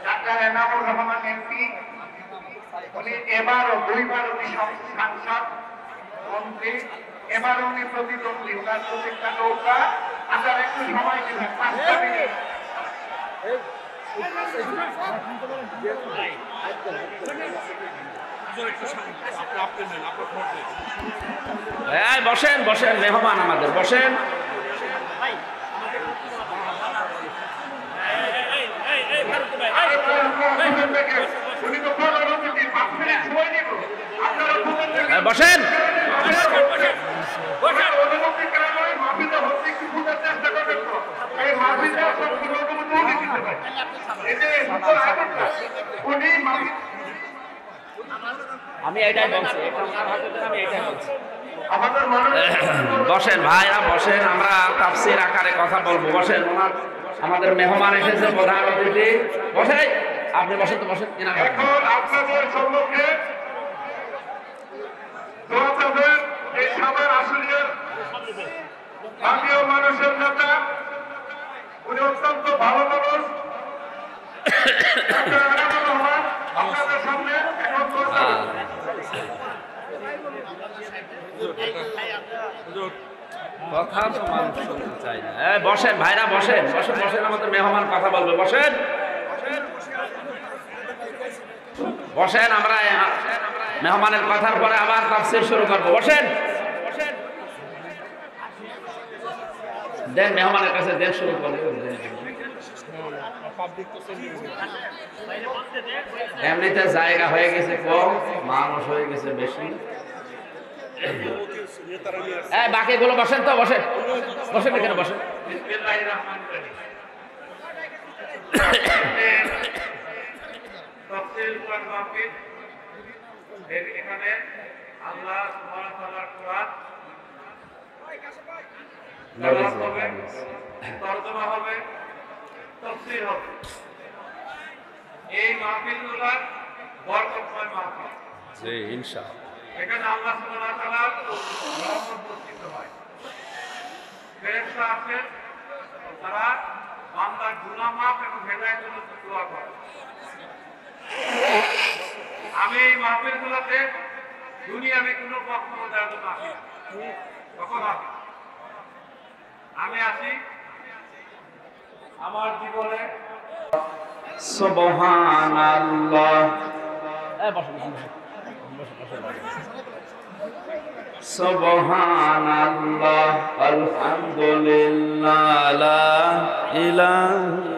ডাক্তার এনামুর রহমান এমপি, উনি এবারও 2বার উনি সাংসদ মন্ত্রী, এবারও উনি প্রতিদ্বন্দ্বী, ওনার প্রত্যেকটা নৌকা। আপনারা একটু সময় দিবেন, 5 মিনিট। বসেন বসেন, মেহমান আমাদের, বসেন। বসেন। আমি এটাই বলছি, বসেন ভাইরা বসেন, আমরা তাফসীর আকারে কথা বলবো। বসেন, আমাদের মেহমান এসেছে, প্রধান অতিথি। বসে, আপনি বসেন তো, বসেন। এখন আপনাদের সম্মুখে এই সবার আসলীয় স্থানীয় মানুষের নেতা, উনি অত্যন্ত ভালো মানুষ, আপনাদের সামনে এখন কথা তো মানুষ শুনতে চায় না। বসেন ভাইরা, বসেন বসেন বসেন, আমাদের মেহমান কথা বলবে, বসেন বসেন। আমরা মেহমানের কথার পরে আবার তাফসীর শুরু করব। বসেন, দেন মেহমানের কাছে দেন, শুরু করবো। এমনিতে জায়গা হয়ে গেছে কম, মানুষ হয়ে গেছে বেশি। বাকিগুলো বসেন তো, বসেন বসেন, এখানে বসেন। এখানে আল্লাহ সুবহানাহু ওয়া তাআলার কোরআন হবে, তরজমা হবে, তাফসীর হবে। এই মাহফিলগুলো বরকতময় মাহফিল। জি, ইনশাআল্লাহ। এখানে আল্লাহ সুবহানাহু ওয়া তাআলার রহমত বর্ষিত হয়। ফেরেশতা আছেন, তারা বান্দার গুনাহ মাফ এবং হেদায়েতের জন্য দোয়া করে। আমি এই মাহফিলগুলোতে দুনিয়াতে কোনো বক্তব্য দেওয়ার জন্য আসি না। কখন আসি? আমি আসি আমার জীবনে সুবহানাল্লাহ, সুবহানাল্লাহ, আলহামদুলিল্লাহ, লা ইলাহা,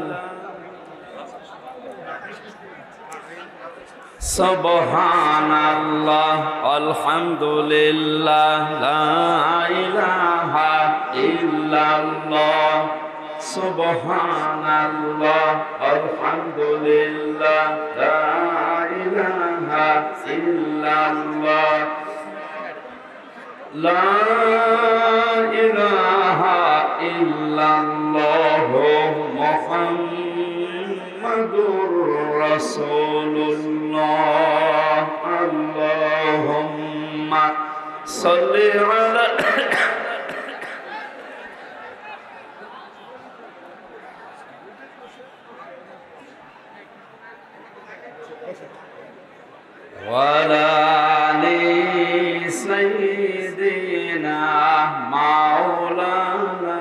সুবহানাল্লাহ, আলহামদুলিল্লাহ, লা ইলাহা ইল্লাল্লাহ, সুবহানাল্লাহ, আলহামদুলিল্লাহ, লা ইলাহা ইল্লাল্লাহ, লা ইলাহা ইল্লাল্লাহ, মুহাম্মাদুর রাসূলুল্লাহ। আল্লাহুম্মা সাল্লি আলা ওয়ালা আলি সাইয়্যিদিনা মাওলানা।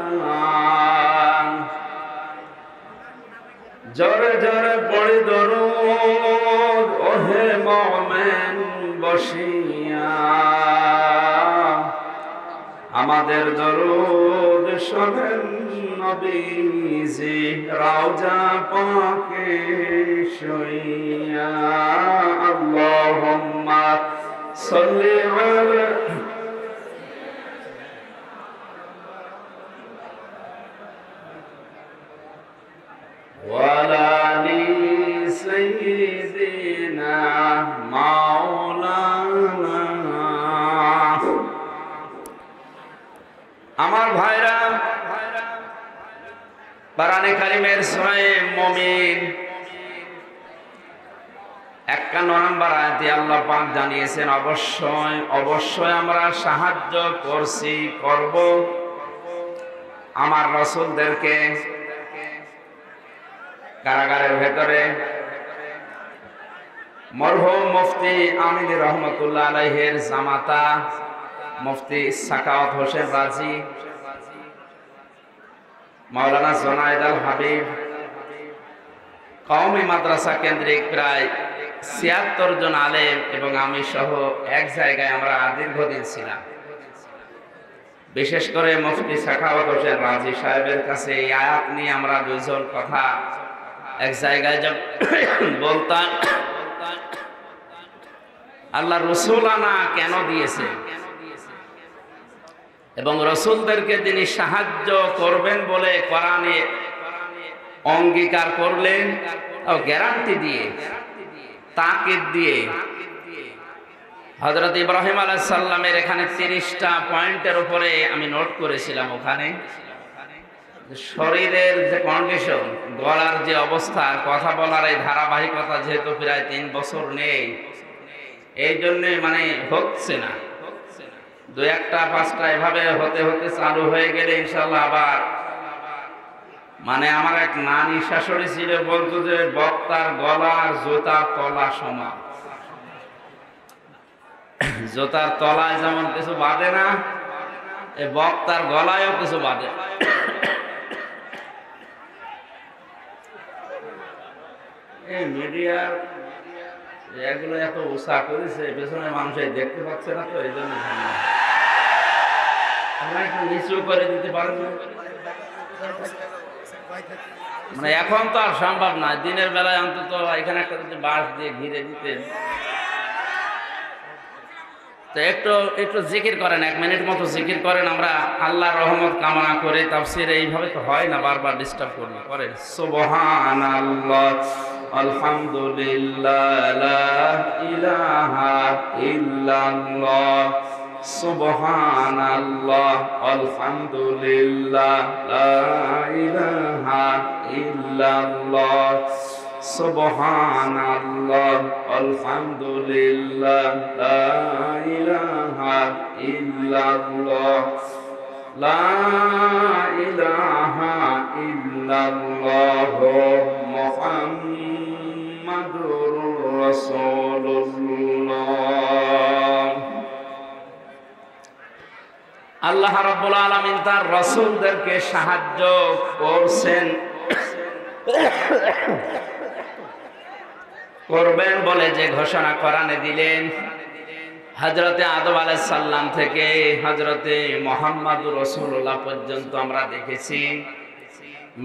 জোরে জোরে পড়ি দরুদ, ওহে মুমিন বসিয়া, আমাদের দরুদ শোনেন নবীজি রওজা পাকে শুইয়া। আল্লাহুম্মা সাল্লি আলা ওয়ালা আলি সাইয়্যিদিনা মাওলানা। আমার ভাইরা, কোরআনে কারিমের সূরা মুমিন 51 নম্বর আয়াতে আল্লাহ পাক জানিয়েছেন, অবশ্যই অবশ্যই আমরা সাহায্য করছি, করব আমার রাসূলদেরকে। কারাগারের ভেতরে মরহুম মুফতি আমিন রহমতুল্লাহ আলাইহির জামাতা মুফতি সাখাওয়াত হোসেন রাজি, মাওলানা জুনায়েদ আল হাবিব, কওমি মাদ্রাসা কেন্দ্রিক প্রায় ৭৬ জন আলেম এবং আমি সহ এক জায়গায় আমরা দীর্ঘদিন ছিলাম। বিশেষ করে মুফতি সাখাওয়াত হোসেন রাজি সাহেবের কাছে এই আয়াত নিয়ে আমরা দুইজন কথা এক জায়গায় বলতাম, আল্লাহ রসুলানা কেন দিয়েছে এবং রসুলদেরকে তিনি সাহায্য করবেন বলে কোরআনে অঙ্গীকার করলেন, গ্যারান্টি দিয়ে, তাকিদ দিয়ে। হযরত ইব্রাহিম আলাইহিস সালামের এখানে 30টা পয়েন্টের উপরে আমি নোট করেছিলাম। ওখানে শরীরের যে কন্ডিশন, গলার যে অবস্থা, কথা বলার এই ধারাবাহিকতা যেহেতু প্রায় 3 বছর নেই, এই জন্য মানে হচ্ছে না। 2-1টা 5টা এভাবে হতে হতে চালু হয়ে গেলে ইনশাআল্লাহ আবার, মানে আমার এক নানি শাশুড়ি ছিল, বলতো যে বক্তার গলার জুতার তলা সমান। জুতার তলায় যেমন কিছু বাঁধে না, এই বক্তার গলায়ও কিছু বাঁধে। এই মিডিয়ার এগুলো এত উৎসাহ করেছে, পেছনে মানুষ দেখতে পাচ্ছে না, তো এই জন্য আমরা একটু নিচু করে দিতে পারেন না? মানে এখন তো আর সম্ভব না, দিনের বেলায় অন্তত এখানে একটা যদি বাঁশ দিয়ে ঘিরে দিতেন। তো একটু জিকির করেন, 1 মিনিট মতো জিকির করেন, আমরা আল্লাহর রহমত কামনা করে। তাফসীর এইভাবে তো হয় না, বারবার ডিস্টার্ব করবে। করেন সুবহানাল্লাহ, আলহামদুলিল্লাহ, লা ইলাহা ইল্লাল্লাহ, সুবহানাল্লাহ, আলহামদুলিল্লাহ, লা ইলাহা ইল্লাল্লাহ, সুবহানাল্লাহ, আলহামদুলিল্লাহ, লা ইলাহা ইল্লাল্লাহ, লা ইলাহা ইল্লাল্লাহ, মুহাম্মাদুর রাসূলুল্লাহ। আল্লাহ রাব্বুল আলামিন তার রাসূলদেরকে সাহায্য করছেন, করবেন বলে যে ঘোষণা কোরআনে দিলেন। হযরতে আদম আলাইহিস সালাম থেকে হযরতে মুহাম্মদুর রাসূলুল্লাহ পর্যন্ত আমরা দেখেছি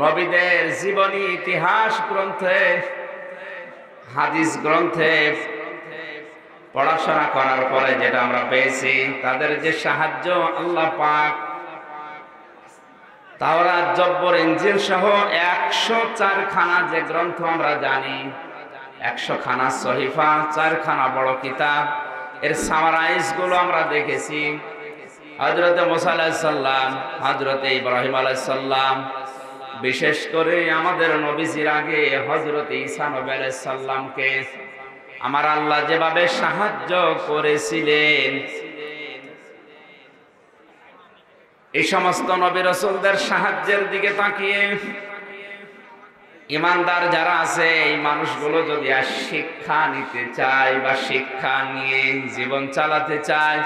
নবীদের জীবনী ইতিহাস গ্রন্থে, হাদিস গ্রন্থে পড়াশোনা করার পরে যেটা আমরা পেয়েছি, তাদের যে সাহায্য আল্লাহ পাক তাওরাত, জব্বর, ইনজিল সহ 104 খানা যে গ্রন্থ আমরা জানি, 100 খানা সহিফা, 4 খানা বড় কিতাব, এর সামারাইজ গুলো আমরা দেখেছি। হযরতে মুসা আলাইহিস সালাম, হযরতে ইব্রাহিম আলাইহিস সালাম, বিশেষ করে আমাদের নবীজির আগে হযরতে ঈসা নবী আলাইহিস সালামকে আমার আল্লাহ যেভাবে সাহায্য করেছিলেন, এই সমস্ত নবী রাসূলদের সাহায্যের দিকে তাকিয়ে ইমানদার যারা আছে, এই মানুষগুলো যদি আর শিক্ষা নিতে চায় বা শিক্ষা নিয়ে জীবন চালাতে চায়,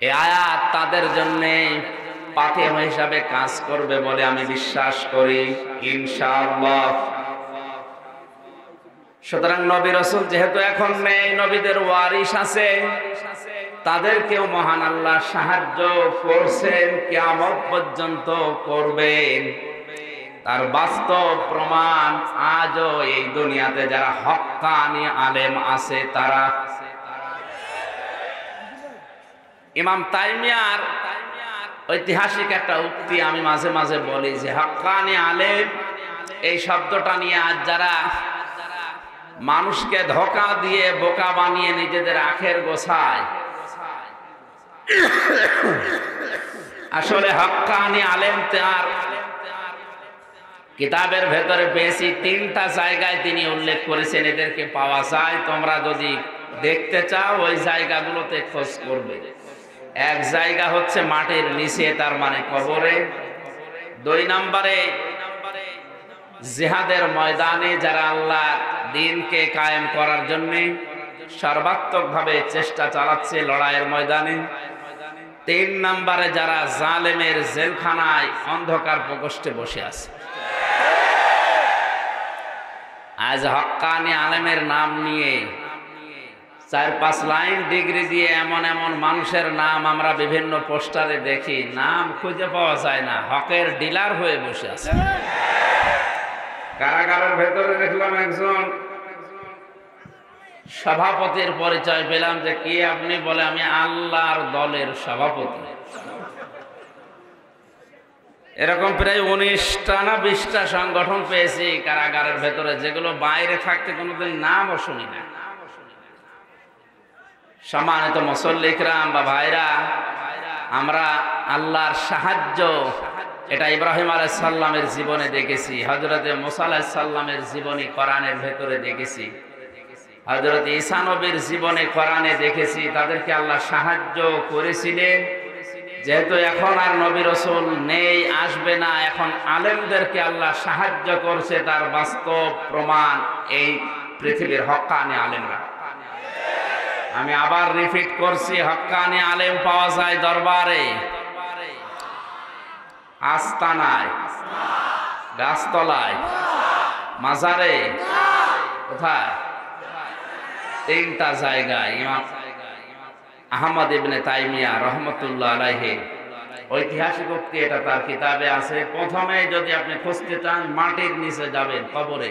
এই আয়াত তাদের জন্য পাথেয় হিসাবে কাজ করবে বলে আমি বিশ্বাস করি, ইনশাআল্লাহ। সুতরাং নবী রাসূল যেহেতু এখন নেই, নবীদের ওয়ারিস আছে, তাদেরকেও মহান আল্লাহ সাহায্য করছেন, কিয়ামত পর্যন্ত করবেন। তার বাস্তব প্রমাণ আজও এই দুনিয়াতে যারা হক্কানি আলেম আছে তারা। ইমাম তাইমিয়ার ঐতিহাসিক একটা উক্তি আমি মাঝে মাঝে বলি যে হক্কানি আলেম এই শব্দটা নিয়ে আজ যারা মানুষকে ধোঁকা দিয়ে বোকা বানিয়ে নিজেদের আখের গোছায়, আসলে হক্কানি আলেম তার কিতাবের ভেতরে পেয়েছি 3টা জায়গায় তিনি উল্লেখ করেছেন, এদেরকে পাওয়া যায়। তোমরা যদি দেখতে চাও ওই জায়গাগুলোতে খোঁজ করবে। এক জায়গা হচ্ছে মাটির নিচে, তার মানে কবরে। 2 নম্বরে জিহাদের ময়দানে, যারা আল্লাহ দ্বীনকে কায়েম করার জন্য সর্বাত্মকভাবে চেষ্টা চালাচ্ছে লড়াইয়ের ময়দানে। 3 নম্বরে যারা জালেমের জেলখানায় অন্ধকার প্রকোষ্ঠে বসে আছে। আজ হক্কানি আলেমের নাম নিয়ে 4-5 লাইন ডিগ্রি দিয়ে এমন এমন মানুষের নাম আমরা বিভিন্ন পোস্টারে দেখি, নাম খুঁজে পাওয়া যায় না, হকের ডিলার হয়ে বসে আছে। কারাগারের ভেতরে দেখলাম একজন সভাপতির পরিচয় পেলাম, যে কি আপনি? বলে আমি আল্লাহর দলের সভাপতি। এরকম প্রায় 19টা না 20টা সংগঠন পেয়েছি কারাগারের ভেতরে, যেগুলো বাইরে থাকতে কোনোদিন নামও শুনি না। সম্মানিত মুসল্লিকরাম বা ভাইরা, আমরা আল্লাহর সাহায্য এটা ইব্রাহিম আলাইহিস সালামের জীবনে দেখেছি, হযরতে মুসা আলাইহিস সালামের জীবনী কোরআনের ভেতরে দেখেছি, হযরত ঈসা নবীর জীবনে কোরআনে দেখেছি। তাদেরকে আল্লাহ সাহায্য করেছিলেন। যেহেতু এখন আর নবী রাসূল নেই, আসবে না, এখন আলেমদেরকে আল্লাহ সাহায্য করছে, তার বাস্তব প্রমাণ এই পৃথিবীর হক্কানি আলেমরা। আমি আবার রিপিট করছি, হক্কানি আলেম পাওয়া যায় দরবারে, আস্তানায়, গাছতলায়, মাজারে, কোথায়? তিনটা জায়গায়। ইমাম আহমদ ইবনে তাইমিয়া রহমতুল্লাহ আলাইহি ঐতিহাসিক উক্তি, এটা তার কিতাবে আছে। প্রথমে যদি আপনি খুঁজতে চান মাটির নিচে যাবেন, কবরে।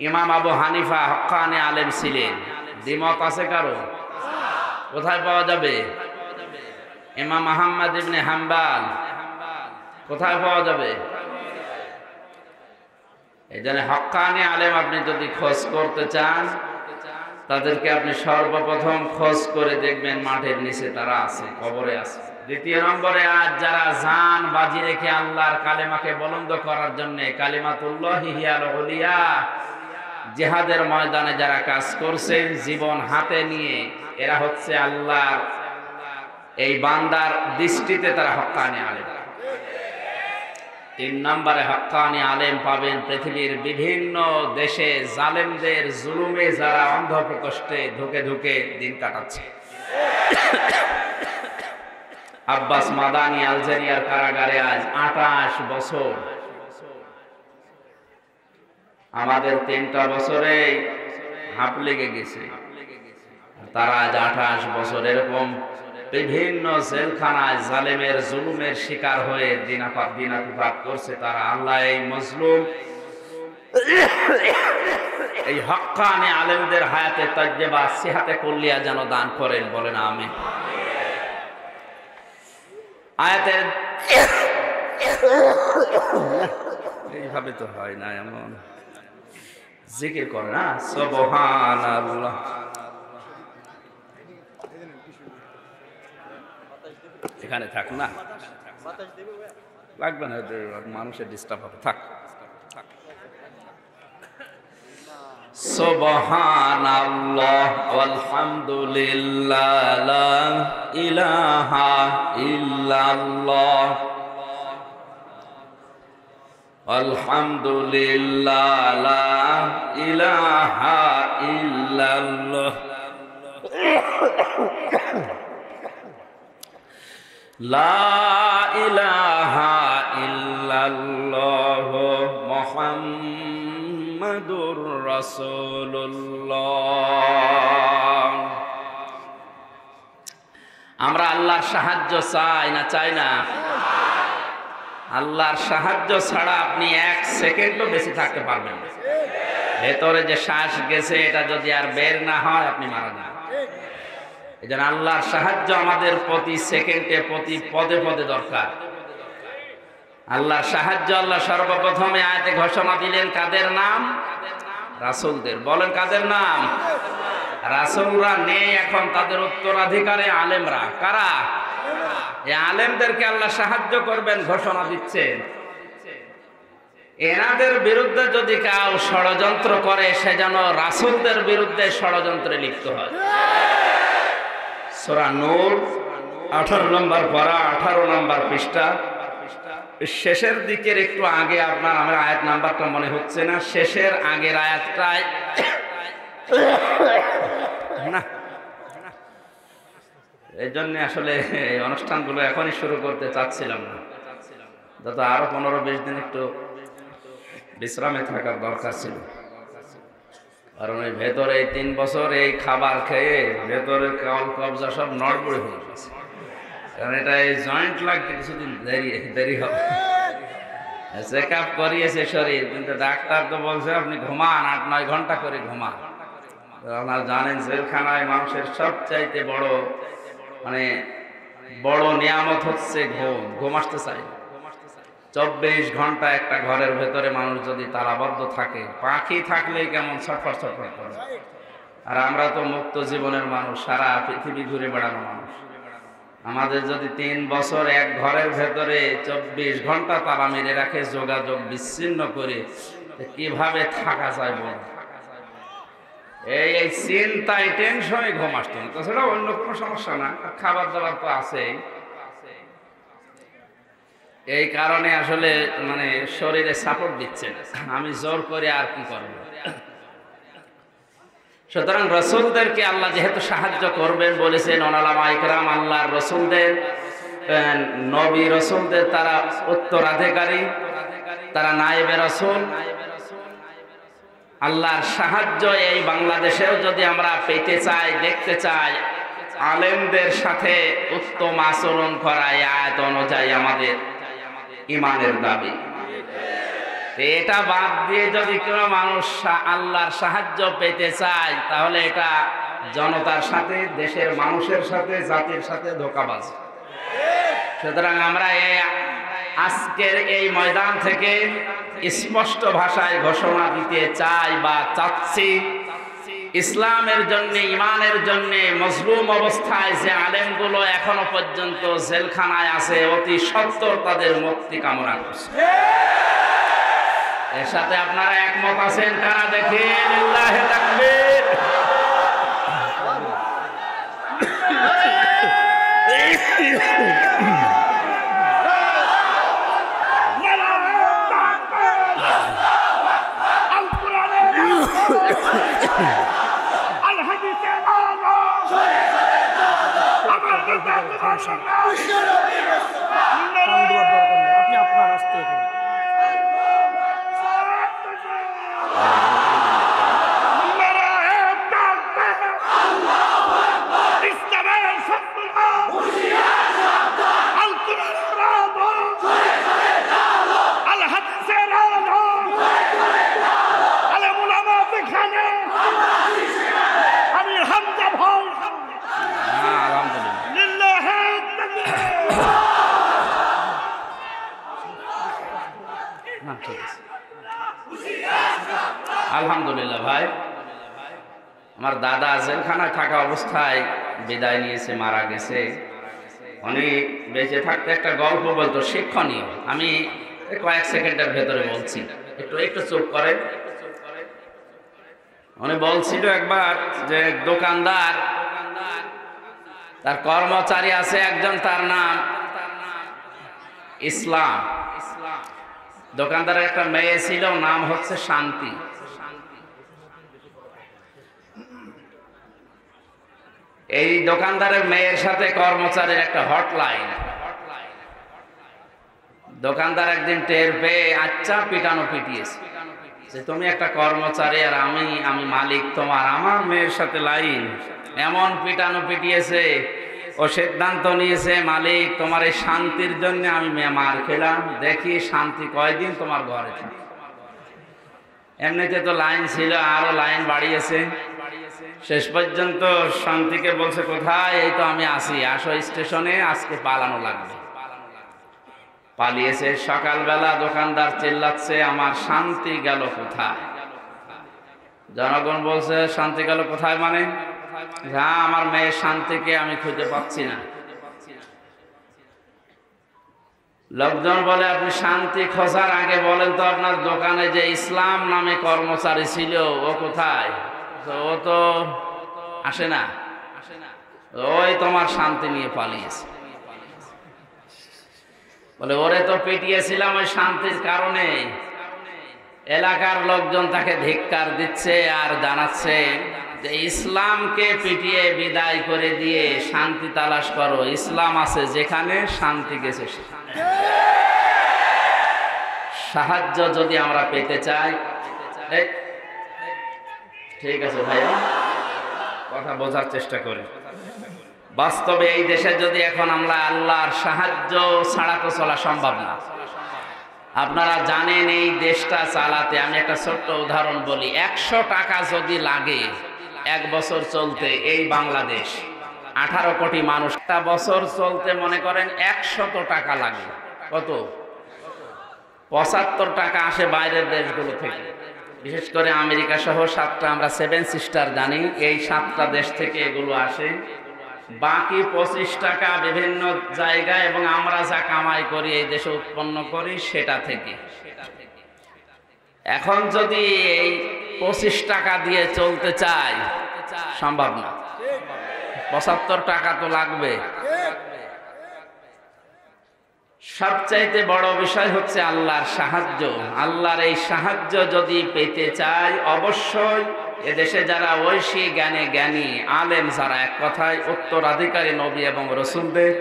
ইমাম আবু হানিফা হক্কানি আলেম ছিলেন, দ্বিমত আছে কারো? কোথায় পাওয়া যাবে? ইমাম আহমদ ইবনে হাম্বল কোথায় পাওয়া যাবে? এই জন্য হক্কানি আলেম আপনি যদি খোঁজ করতে চান, তাদেরকে আপনি সর্বপ্রথম খোঁজ করে দেখবেন মাটির নিচে তারা আছে, কবরে আছে। দ্বিতীয় নম্বরে, আজ যারা জান বাজি রেখে আল্লাহর কালেমাকে বুলন্দ করার জন্য, কালিমাতুল্লাহি হিয়াল উলিয়া, জিহাদের ময়দানে যারা কাজ করছেন জীবন হাতে নিয়ে, এরা হচ্ছে আল্লাহর এই বান্দার দৃষ্টিতে তারা হক্কানি আলেম। তিন নম্বরে হক্কানি আলেম পাবেন পৃথিবীর বিভিন্ন দেশে জালেমদের জুলুমে যারা অন্ধপ্রকোষ্ঠে ঢুকে ঢুকে দিন কাটাচ্ছে। আব্বাস মাদানি আলজেরিয়ার কারাগারে আজ 28 বছর। আমাদের 3টা বছরে হাঁপ লেগে গেছে, তারা আজ 28 বছর এরকম বিভিন্ন জেলখানায় জালেমের জুলুমের শিকার হয়ে দিনাতিপাত করছে তারা। আল্লাহ এই মজলুম, এই হক্কানি আলেমদের হায়াতে তাজ্জেবা সিহাতে কুল্লিয়া যেন দান করেন, বলেন আমিন। আয়াতের এইভাবে তো হয় না, এমন জিকির করে না, সুবহানাল্লাহ। এখানে থাক না, লাগবে না, মানুষের ডিস্টার্ব হবে, থাক। সুবহানাল্লাহ ওয়ালহামদুলিল্লাহ লা ইলাহা ইল্লাল্লাহ আলহামদুলিল্লাহ লা ইলাহা ইল্লাল্লাহ লা ইলাহা ইল্লাল্লাহ মুহাম্মাদুর রাসূলুল্লাহ। আমরা আল্লাহর সাহায্য চাই না, চাই না? আল্লাহর সাহায্য ছাড়া আপনি 1 সেকেন্ডও বেশি থাকতে পারবেন না। ভেতরে যে শ্বাস গেছে এটা যদি আর বের না হয়, আপনি মারা যান। এই জন্য আল্লাহর সাহায্য আমাদের প্রতি সেকেন্ডে, প্রতি পদে পদে দরকার। আল্লাহর সাহায্য আল্লাহ সর্বপ্রথমে আয়াতে ঘোষণা দিলেন কাদের নাম? রাসূলদের। বলেন কাদের নাম? রাসূলরা নেই এখন, তাদের উত্তরাধিকারে আলেমরা। কারা? এই আলেমদেরকে আল্লাহ সাহায্য করবেন ঘোষণা দিচ্ছেন। এনাদের বিরুদ্ধে যদি কেউ ষড়যন্ত্র করে, সে যেন রাসূলদের বিরুদ্ধে ষড়যন্ত্রে লিপ্ত হয়। সূরা নূর 18 নম্বর পারা, 18 নম্বর পৃষ্ঠা, শেষের দিকের একটু আগে, আপনার আমার আয়াত নাম্বারটা মনে হচ্ছে না, শেষের আগের আয়াতটায় না, এই জন্য আসলে এই অনুষ্ঠানগুলো এখনই শুরু করতে চাচ্ছিলাম না, যত আরো 15-20 দিন একটু বিশ্রামে থাকার দরকার ছিল। কারণ এই ভেতরে 3 বছর এই খাবার খেয়ে ভেতরের কবজা সব নড়বড়ে হয়ে গেছে। কারণ এটা এই জয়েন্ট লাগতে কিছুদিন দেরি হবে। চেক আপ করিয়েছে শরীর, কিন্তু ডাক্তার তো বলছে আপনি ঘুমান, 8-9 ঘন্টা করে ঘুমান। আপনারা জানেন জেলখানায় মানুষের সবচাইতে বড় নিয়ামত হচ্ছে ঘুম। ঘুম আসতে চাই 24 ঘন্টা একটা ঘরের ভেতরে মানুষ যদি তালাবদ্ধ থাকে, পাখি থাকলেই কেমন ছটফট ছটফট করে। আর আমরা তো মুক্ত জীবনের মানুষ, সারা পৃথিবী ঘুরে বেড়ানো মানুষ। আমাদের যদি 3 বছর এক ঘরের ভেতরে 24 ঘন্টা তালা মেরে রাখে, যোগাযোগ বিচ্ছিন্ন করে, কিভাবে থাকা যায় বল? এই চিন্তায় টেনশনে ঘুম আসতো না। তাছাড়া অন্য কোনো সমস্যা না, খাবার দাবার তো আছেই। এই কারণে আসলে শরীরে সাপোর্ট দিচ্ছে না। আমি জোর করে আর কি করব? সুতরাং রসুলদেরকে আল্লাহ যেহেতু সাহায্য করবেন বলেছেন, ওলামা ইকরাম আল্লাহর রসুলদের, নবী রসুলদের তারা উত্তরাধিকারী, তারা নায়েবে রসুল। আল্লাহর সাহায্য এই বাংলাদেশেও যদি আমরা পেতে চাই, দেখতে চাই, আলেমদের সাথে উত্তম আচরণ করা এই আয়াত অনুযায়ী আমাদের ইমানের দাবি। এটা বাদ দিয়ে যদি কোনো মানুষ আল্লাহর সাহায্য পেতে চায়, তাহলে এটা জনতার সাথে, দেশের মানুষের সাথে, জাতির সাথে ধোঁকাবাজ। সুতরাং আমরা আজকের এই ময়দান থেকে স্পষ্ট ভাষায় ঘোষণা দিতে চাই বা চাচ্ছি, ইসলামের জন্য, ইমানের জন্য মজলুম অবস্থায় যে আলেমগুলো এখনো পর্যন্ত জেলখানায় আছে, অতি সত্বর তাদের মুক্তি কামনা করছে। এর সাথে আপনারা একমত আছেন কারা? দেখেন, লিল্লাহি তাকবীর। আপনি আপনার আসতে আলহামদুলিল্লাহ। ভাই, আমার দাদা জেলখানায় থাকা অবস্থায় বিদায় নিয়েছে, মারা গেছে। উনি বেঁচে থাকতে একটা গল্প বলতো, শিক্ষণীয়। আমি কয়েক সেকেন্ডের ভেতরে বলছি, একটু চুপ করে। উনি বলছিল একবার যে দোকানদার, তার কর্মচারী আছে একজন, তার নাম ইসলাম। দোকানদারের একটা মেয়ে ছিল, নাম হচ্ছে শান্তি। এই দোকানদারের মেয়ের সাথে কর্মচারীর একটা হটলাইন। দোকানদার একদিন টের পেয়ে আচ্ছা পিটানো পিটিয়েছে যে তুমি একটা কর্মচারী আর আমি মালিক তোমার, আমার মেয়ের সাথে লাইন। এমন পিটানো পিটিয়েছে, ও সিদ্ধান্ত নিয়েছে, মালিক তোমার এই শান্তির জন্য আমি মার খেলাম, দেখি শান্তি কয়দিন তোমার ঘরে থাকে। এমনিতে তো লাইন ছিল, আরো লাইন বাড়িয়েছে। শেষ পর্যন্ত শান্তিকে বলছে, কোথায়? এই তো আমি আসি, আসো স্টেশনে, আজকে পালানো লাগবে। পালিয়েছে। সকালবেলা দোকানদার চিল্লাচ্ছে, আমার শান্তি গেল কোথায়? জনগণ বলছে, শান্তি গেল কোথায় মানে? হ্যাঁ, আমার মেয়ে শান্তিকে আমি খুঁজে পাচ্ছি না। লোকজন বলে, আপনি শান্তি খোঁজার আগে বলেন তো আপনার দোকানে যে ইসলাম নামে কর্মচারী ছিল ও কোথায়? ও তো আসে না, ওই তোমার শান্তি নিয়ে পালিয়েছে। বলে, ওরে তো পিটিয়েছিলাম ওই শান্তির কারণে। এলাকার লোকজন তাকে ধিক্কার দিচ্ছে আর জানাচ্ছে যে ইসলামকে পিটিয়ে বিদায় করে দিয়ে শান্তি তালাশ করো, ইসলাম আছে যেখানে, শান্তি গেছে সেখানে। সাহায্য যদি আমরা পেতে চাই, ঠিক আছে ভাইয়া, কথা বোঝার চেষ্টা করি। বাস্তবে এই দেশে যদি এখন আমরা আল্লাহর সাহায্য ছাড়া তো চলা সম্ভব না। আপনারা জানেন এই দেশটা চালাতে, আমি একটা ছোট্ট উদাহরণ বলি, 100 টাকা যদি লাগে 1 বছর চলতে, এই বাংলাদেশ 18 কোটি মানুষ, একটা বছর চলতে মনে করেন 100 টাকা লাগে। কত? 75 টাকা আসে বাইরের দেশগুলো থেকে, বিশেষ করে আমেরিকা সহ 7টা, আমরা 7 সিস্টার জানি, এই 7টা দেশ থেকে এগুলো আসে। বাকি 25 টাকা বিভিন্ন জায়গায়, এবং আমরা যা কামাই করি এই দেশে উৎপন্ন করি সেটা থেকে। এখন যদি এই 25 টাকা দিয়ে চলতে চাই, সম্ভব না। 75 টাকা তো লাগবে। সবচাইতে বড় বিষয় হচ্ছে আল্লাহর সাহায্য। আল্লাহর এই সাহায্য যদি পেতে চাই, অবশ্যই এদেশে যারা ঐশী জ্ঞানে জ্ঞানী আলেম যারা, এক কথায় উত্তরাধিকারী নবী এবং রসুলদের,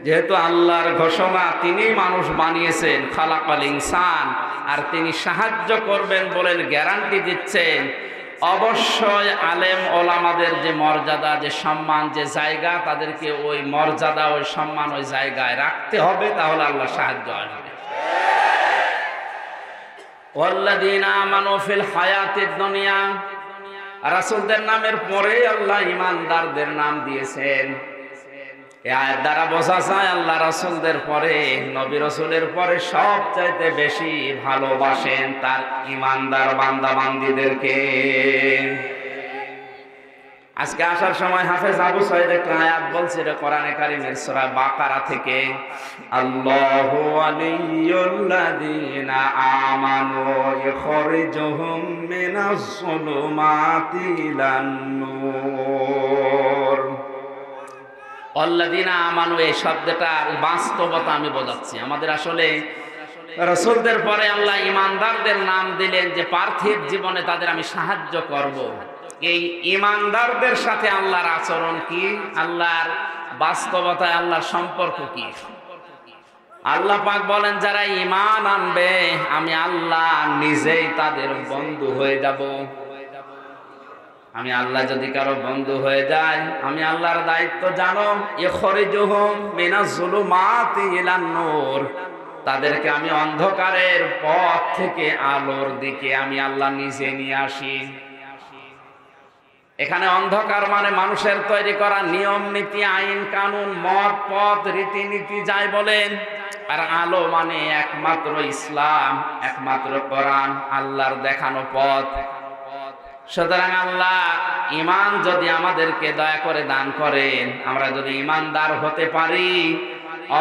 যেহেতু আল্লাহর ঘোষণা তিনি মানুষ বানিয়েছেন, খালাকাল ইনসান, আর তিনি সাহায্য করবেন বলেন গ্যারান্টি দিচ্ছেন, অবশ্যই আলেম ওলামাদের যে মর্যাদা, যে সম্মান, যে জায়গা, তাদেরকে ওই মর্যাদা, ওই সম্মান, ওই জায়গায় রাখতে হবে, তাহলে আল্লাহ সাহায্য আসবে। ওয়াল্লাযীনা আমানু ফিল হায়াতিদ দুনিয়া, রাসূলদের নামের পরে আল্লাহ ঈমানদারদের নাম দিয়েছেন। এই আয়াত দ্বারা বোঝা যায় আল্লাহ রাসূলদের পরে, নবী রাসূলের পরে সবচাইতে বেশি ভালোবাসেন তার ঈমানদার বান্দা বান্দীদেরকে। আজকে আসার সময় হাফেজ আবু সাইদ একটা আয়াত বলছিল কোরআনে কারীমের সূরা বাকারা থেকে, আল্লাহু ওয়ালিয়ুল্লাযীনা আমানু ইখরিজুহুম মিনাজ যুলুমাতি ইলান নূর। আল্লাযীনা আমানু, এই শব্দটার বাস্তবতা আমি বোঝাচ্ছি। আমাদের আসলে রাসূলদের পরে আল্লাহ ঈমানদারদের নাম দিলেন যে পার্থিব জীবনে তাদের আমি সাহায্য করব। এই ঈমানদারদের সাথে আল্লাহর আচরণ কি, আল্লাহর বাস্তবতায় আল্লাহর সম্পর্ক কি? আল্লাহ পাক বলেন যারা ঈমান আনবে আমি আল্লাহ নিজেই তাদের বন্ধু হয়ে যাব। আমি আল্লাহ যদি কারো বন্ধু হয়ে যায়, আমি আল্লাহর দায়িত্ব জানো, ইখরিজুহুম মিনাজ যুলুমাতি ইলান নূর, তাদেরকে আমি অন্ধকারের পথ থেকে আলোর দিকে আমি আল্লাহ নিজে নিয়ে আসি। এখানে অন্ধকার মানে মানুষের তৈরি করা নিয়ম নীতি, আইন কানুন, মত পথ রীতিনীতি যাই বলেন, আর আলো মানে একমাত্র ইসলাম, একমাত্র কোরআন, আল্লাহর দেখানো পথ। সুতরাং আল্লাহ ঈমান যদি আমাদেরকে দয়া করে দান করেন, আমরা যদি ঈমানদার হতে পারি,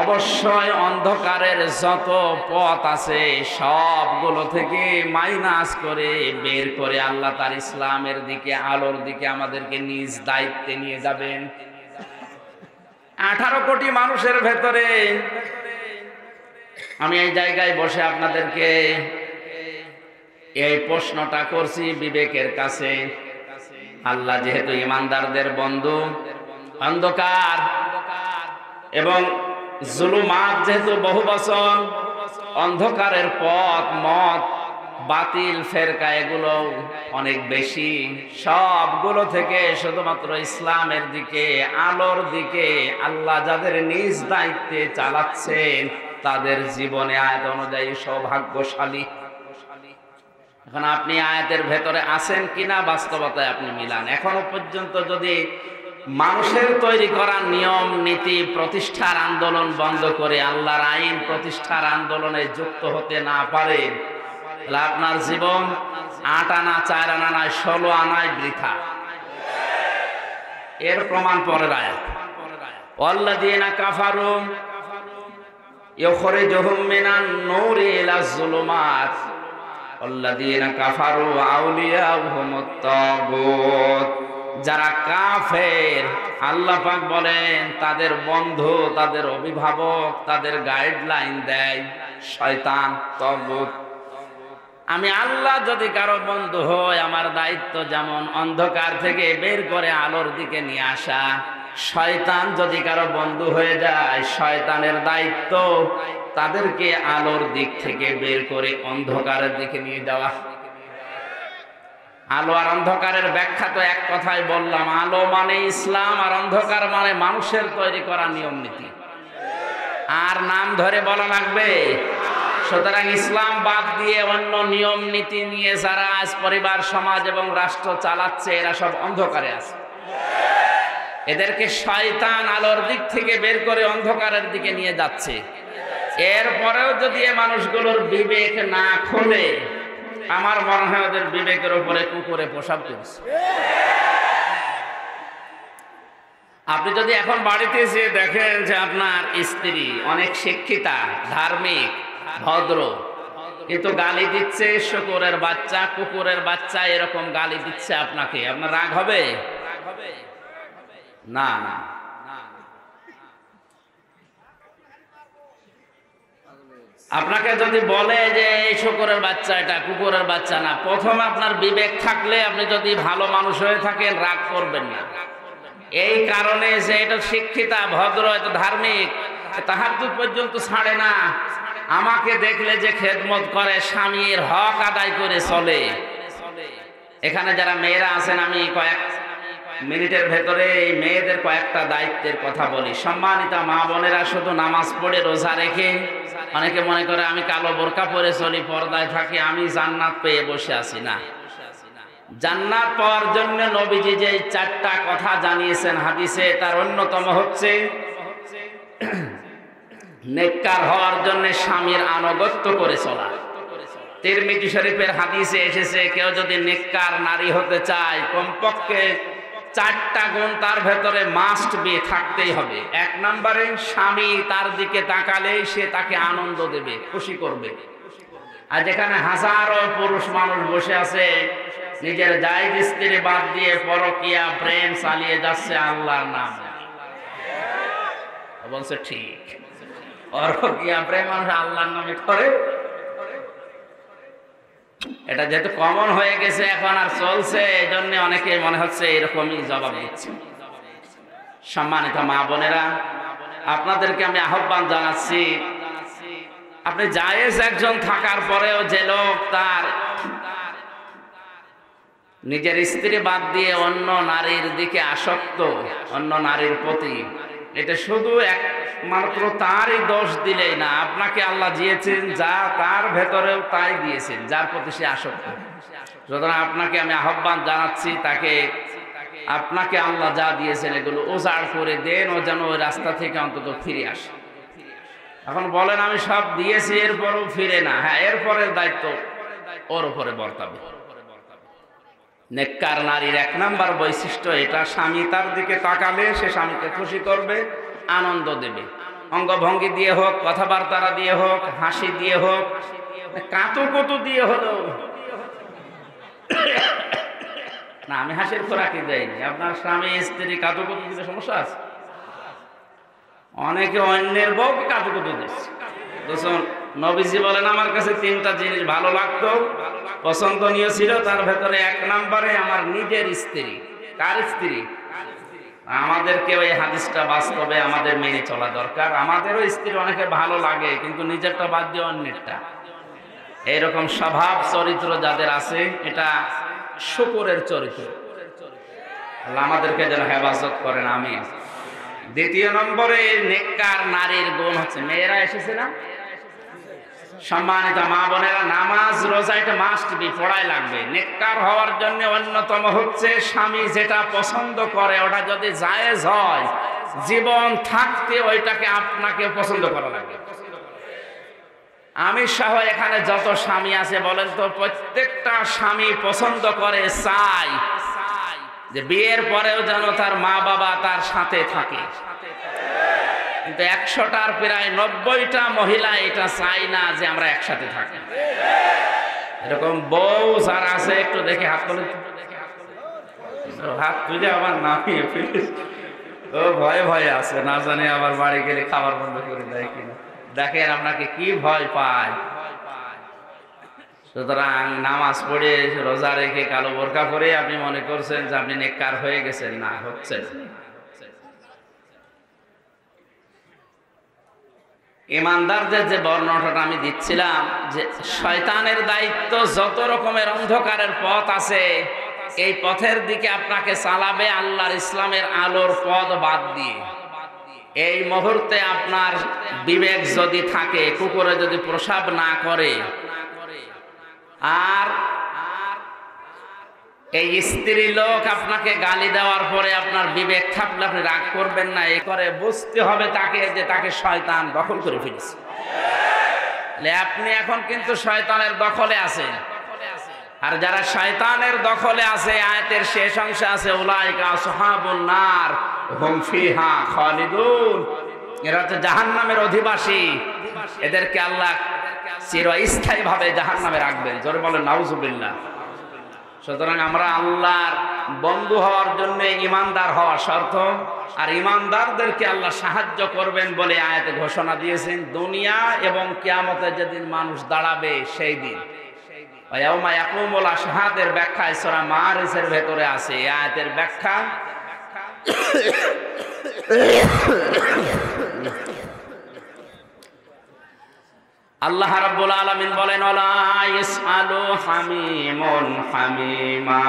অবশ্যই অন্ধকারের যত পথ আছে সবগুলো থেকে মাইনাস করে বের করে আল্লাহ তার ইসলামের দিকে, আলোর দিকে আমাদেরকে নিজ দায়িত্বে নিয়ে যাবেন। 18 কোটি মানুষের ভেতরে আমি এই জায়গায় বসে আপনাদেরকে এই প্রশ্নটা করছি বিবেকের কাছে। আল্লাহ যেহেতু ঈমানদারদের বন্ধু, অন্ধকার এবং জুলুমাত যেহেতু বহু বচন, অন্ধকারের পথ, মত, বাতিল ফেরকা এগুলো অনেক বেশি, সবগুলো থেকে শুধুমাত্র ইসলামের দিকে, আলোর দিকে আল্লাহ যাদের নিজ দায়িত্বে চালাচ্ছেন তাদের জীবনে আয়াত অনুযায়ী সৌভাগ্যশালী। এখন আপনি আয়াতের ভেতরে আছেন কিনা বাস্তবতায় আপনি মিলান। এখনো পর্যন্ত যদি মানুষের তৈরি করা নিয়ম নীতি প্রতিষ্ঠার আন্দোলন বন্ধ করে আল্লাহর আইন প্রতিষ্ঠার আন্দোলনে যুক্ত হতে না পারেন, তাহলে আপনার জীবন 8 আনা 4 আনা নয় 16 আনায় বৃথা। এর প্রমাণ পরের আয়াত, ওয়াল্লাযীনা কাফারু ইখরিজুহুম মিনান নূরি ইলাজ যুলুমাত ওয়াল্লাযীনা কাফারু আউলিয়াউহুমুত তাগুত। যারা কাফের, আল্লাহ পাক বলেন তাদের বন্ধু, তাদের অভিভাবক, তাদের গাইডলাইন দেয় শয়তান, তাগুত। আমি আল্লাহ যদি কারো বন্ধু হই, আমার দায়িত্ব যেমন অন্ধকার থেকে বের করে আলোর দিকে নিয়ে আসা, শয়তান যদি কারো বন্ধু হয়ে যায়, শয়তানের দায়িত্ব তাদেরকে আলোর দিক থেকে বের করে অন্ধকারের দিকে নিয়ে যাওয়া। আলো আর অন্ধকারের ব্যাখ্যা তো এক কথাই বললাম, আলো মানে ইসলাম আর অন্ধকার মানে মানুষের তৈরি করা নিয়ম নীতি। আর নাম ধরে বলা লাগবে? সুতরাং ইসলাম বাদ দিয়ে অন্য নিয়ম নীতি নিয়ে যারা আজ পরিবার, সমাজ এবং রাষ্ট্র চালাচ্ছে, এরা সব অন্ধকারে আছে। এদেরকে শয়তান আলোর দিক থেকে বের করে অন্ধকারের দিকে নিয়ে যাচ্ছে। এরপরেও যদি এ মানুষগুলোর বিবেক না খোলে, আমার মনে হয় ওদের বিবেকের উপরে কুকুরে প্রসাব করছে। আপনি যদি এখন বাড়িতে এসে দেখেন যে আপনার স্ত্রী অনেক শিক্ষিতা, ধার্মিক, ভদ্র, কিন্তু গালি দিচ্ছে শূকরের বাচ্চা, কুকুরের বাচ্চা, এরকম গালি দিচ্ছে আপনাকে, আপনার রাগ হবে? না না, আপনাকে যদি বলে যে এই শূকরের বাচ্চা, এটা কুকুরের বাচ্চা না, প্রথমে আপনার বিবেক থাকলে আপনি যদি ভালো মানুষ হয়ে থাকেন রাগ করবেন না। এই কারণে যে এটা শিক্ষিতা, ভদ্র, এটা ধার্মিক, তাহাজ্জুদ পর্যন্ত ছাড়ে না। আমাকে দেখলে যে খেদমত করে, স্বামীর হক আদায় করে চলে। এখানে যারা মেয়েরা আছেন, আমি কয়েক মিনিটের ভেতরে এই মেয়েদের কয়েকটা দায়িত্বের কথা বলি। সম্মানিত মা বোনেরা, শুধু নামাজ পড়ে রোজা রেখে অনেকে মনে করে আমি কালো বোরকা পরে চলি, পর্দায় থাকি, আমি জান্নাত পেয়ে বসে আছি। না, জান্নাত পাওয়ার জন্য নবীজি যে 4টা কথা জানিয়েছেন হাদিসে, তার অন্যতম হচ্ছে নেককার হওয়ার জন্য স্বামীর আনুগত্য করে চলা। তিরমিজি শরীফের হাদিসে এসেছে, কেউ যদি নেককার নারী হতে চায় কমপক্ষে 4টা গুণ তার ভেতরে মাস্ট বি, থাকতেই হবে। 1 নম্বরে, স্বামী তার দিকে তাকালেই সে তাকে আনন্দ দেবে, খুশি করবে। আর যেখানে হাজারো পুরুষ মানুষ বসে আছে, নিজের জায়েজ স্ত্রী বাদ দিয়ে পরকীয়া প্রেম চালিয়ে যাচ্ছে আল্লাহর নাম বলছে, ঠিক পরকীয়া প্রেম মানুষ আল্লাহর নামে করে। এটা যেহেতু কমন হয়ে গেছে এখন আর চলছে, এই জন্য অনেকে মনে হচ্ছে এরকমই জবাব দিচ্ছে। সম্মানিত মা বোনেরা, আপনাদেরকে আমি আহ্বান জানাচ্ছি, আপনি জায়েজ একজন থাকার পরেও যে লোক তার নিজের স্ত্রী বাদ দিয়ে অন্য নারীর দিকে আসক্ত, অন্য নারীর প্রতি, এটা শুধু একমাত্র তারই দোষ দিলেই না, আপনাকে আল্লাহ দিয়েছেন যা, তার ভেতরেও তাই দিয়েছেন যার প্রতি সে আসক্ত। সুতরাং আপনাকে আমি আহ্বান জানাচ্ছি, আপনাকে আল্লাহ যা দিয়েছেন এগুলো উজাড় করে দেন, ও যেন ওই রাস্তা থেকে অন্তত ফিরে আসে। এখন বলেন আমি সব দিয়েছি এরপরও ফিরে না, হ্যাঁ, এরপরের দায়িত্ব ওর উপরে বর্তাবে। নেককার নারীর 1 নাম্বার বৈশিষ্ট্য এটা, স্বামী তার দিকে তাকালে সে স্বামীকে খুশি করবে, আনন্দ দেবে। অঙ্গভঙ্গি দিয়ে হোক, কথাবার্তা দিয়ে হোক, হাসি দিয়ে হোক, কাতুকুতু দিয়ে হলো না, আমি হাসির খোরাকি দেয়নি। আপনার স্বামী স্ত্রী কাতুকুতু দিতে সমস্যা আছে? অনেকে অন্যের বউকে কাতুকুতু দিচ্ছে। নবীজি বলেন, আমার কাছে 3টা জিনিস ভালো লাগতো, পছন্দনীয় ছিল, তার ভেতরে 1 নম্বরে আমার নিজের স্ত্রী। কার স্ত্রী? আমাদেরকে ওই হাদিসটা বাস্তবে আমাদের মেনে চলা দরকার। আমাদেরও স্ত্রী অনেকে ভালো লাগে, কিন্তু নিজেরটা বাদ দিয়ে অন্যেরটা। এইরকম স্বভাব চরিত্র যাদের আছে, এটা শূকরের চরিত্র। আল্লাহ আমাদেরকে যেন হেফাজত করেন, আমিন। 2 নম্বরে নেককার নারীর গুণ হচ্ছে, মেয়েরা এসেছে না? সম্মানিত মা বোনেরা, নামাজ রোজা এটা মাস্ট বি, পড়াই লাগবে। নেককার হওয়ার জন্য অন্যতম হচ্ছে স্বামী যেটা পছন্দ করে ওটা যদি জায়েজ হয়, জীবন থাকতে ওইটাকে আপনাকে পছন্দ করা লাগবে। আমি সহ এখানে যত স্বামী আছে বলেন তো, প্রত্যেকটা স্বামী পছন্দ করে, চাই যে বিয়ের পরেও যেন তার মা বাবা তার সাথে থাকে। কিন্তু 100টার প্রায় 90টা মহিলা এটা চাই না যে আমরা একসাথে থাকি। এরকম বউ যারা আছে একটু দেখে হাত তুলে, হাত তুলে আবার নামিয়ে ফেলিস, ও ভয়ে ভয়ে আছে, না জানি আবার বাড়ি গেলে খাবার বন্ধ করে দেয় কিনা। দেখেন আপনাকে কি ভয় পায়। সুতরাং নামাজ পড়ে রোজা রেখে কালো বোরকা পরে আপনি মনে করছেন যে আপনি নেককার হয়ে গেছেন, না, হচ্ছে না। ইমানদারদের যে বর্ণনাটা আমি দিচ্ছিলাম, যে শয়তানের দায়িত্ব যত রকমের অন্ধকারের পথ আছে, এই পথের দিকে আপনাকে চালাবে আল্লাহর ইসলামের আলোর পথ বাদ দিয়ে। এই মুহূর্তে আপনার বিবেক যদি থাকে, কুকুরে যদি প্রসাব না করে, আর এই স্ত্রী লোক আপনাকে গালি দেওয়ার পরে আপনার বিবেক থাকলে আপনি রাগ করবেন না, এ করে বুঝতে হবে তাকে যে তাকে শয়তান দখল করে ফেলেছে। আপনি এখন কিন্তু শয়তানের দখলে আছেন। আর যারা শয়তানের দখলে আছে, আয়াতের শেষ অংশে আছে, উলাইকা আসহাবুন নার হুম ফিহা খালিদুন, এরা হচ্ছে জাহান্নামের অধিবাসী। এদেরকে আল্লাহ চিরস্থায়ী ভাবে জাহান্নামে রাখবেন। জোরে বলেন নাউজুবিল্লাহ। সুতরাং আমরা আল্লাহর বন্ধু হওয়ার জন্য ইমানদার হওয়া শর্ত, আর ইমানদারদেরকে আল্লাহ সাহায্য করবেন বলে আয়াতে ঘোষণা দিয়েছেন দুনিয়া এবং কিয়ামতে যেদিন মানুষ দাঁড়াবে সেই দিন। ইয়াউমা ইয়াকুমুল আশহাদের ব্যাখ্যা সূরা মাআরিজের ভেতরে আছে। এই আয়াতের ব্যাখ্যা আল্লাহ রাব্বুল আলামিন বলেন ওয়ালা ইয়াসআলু হামিমুন হামিমা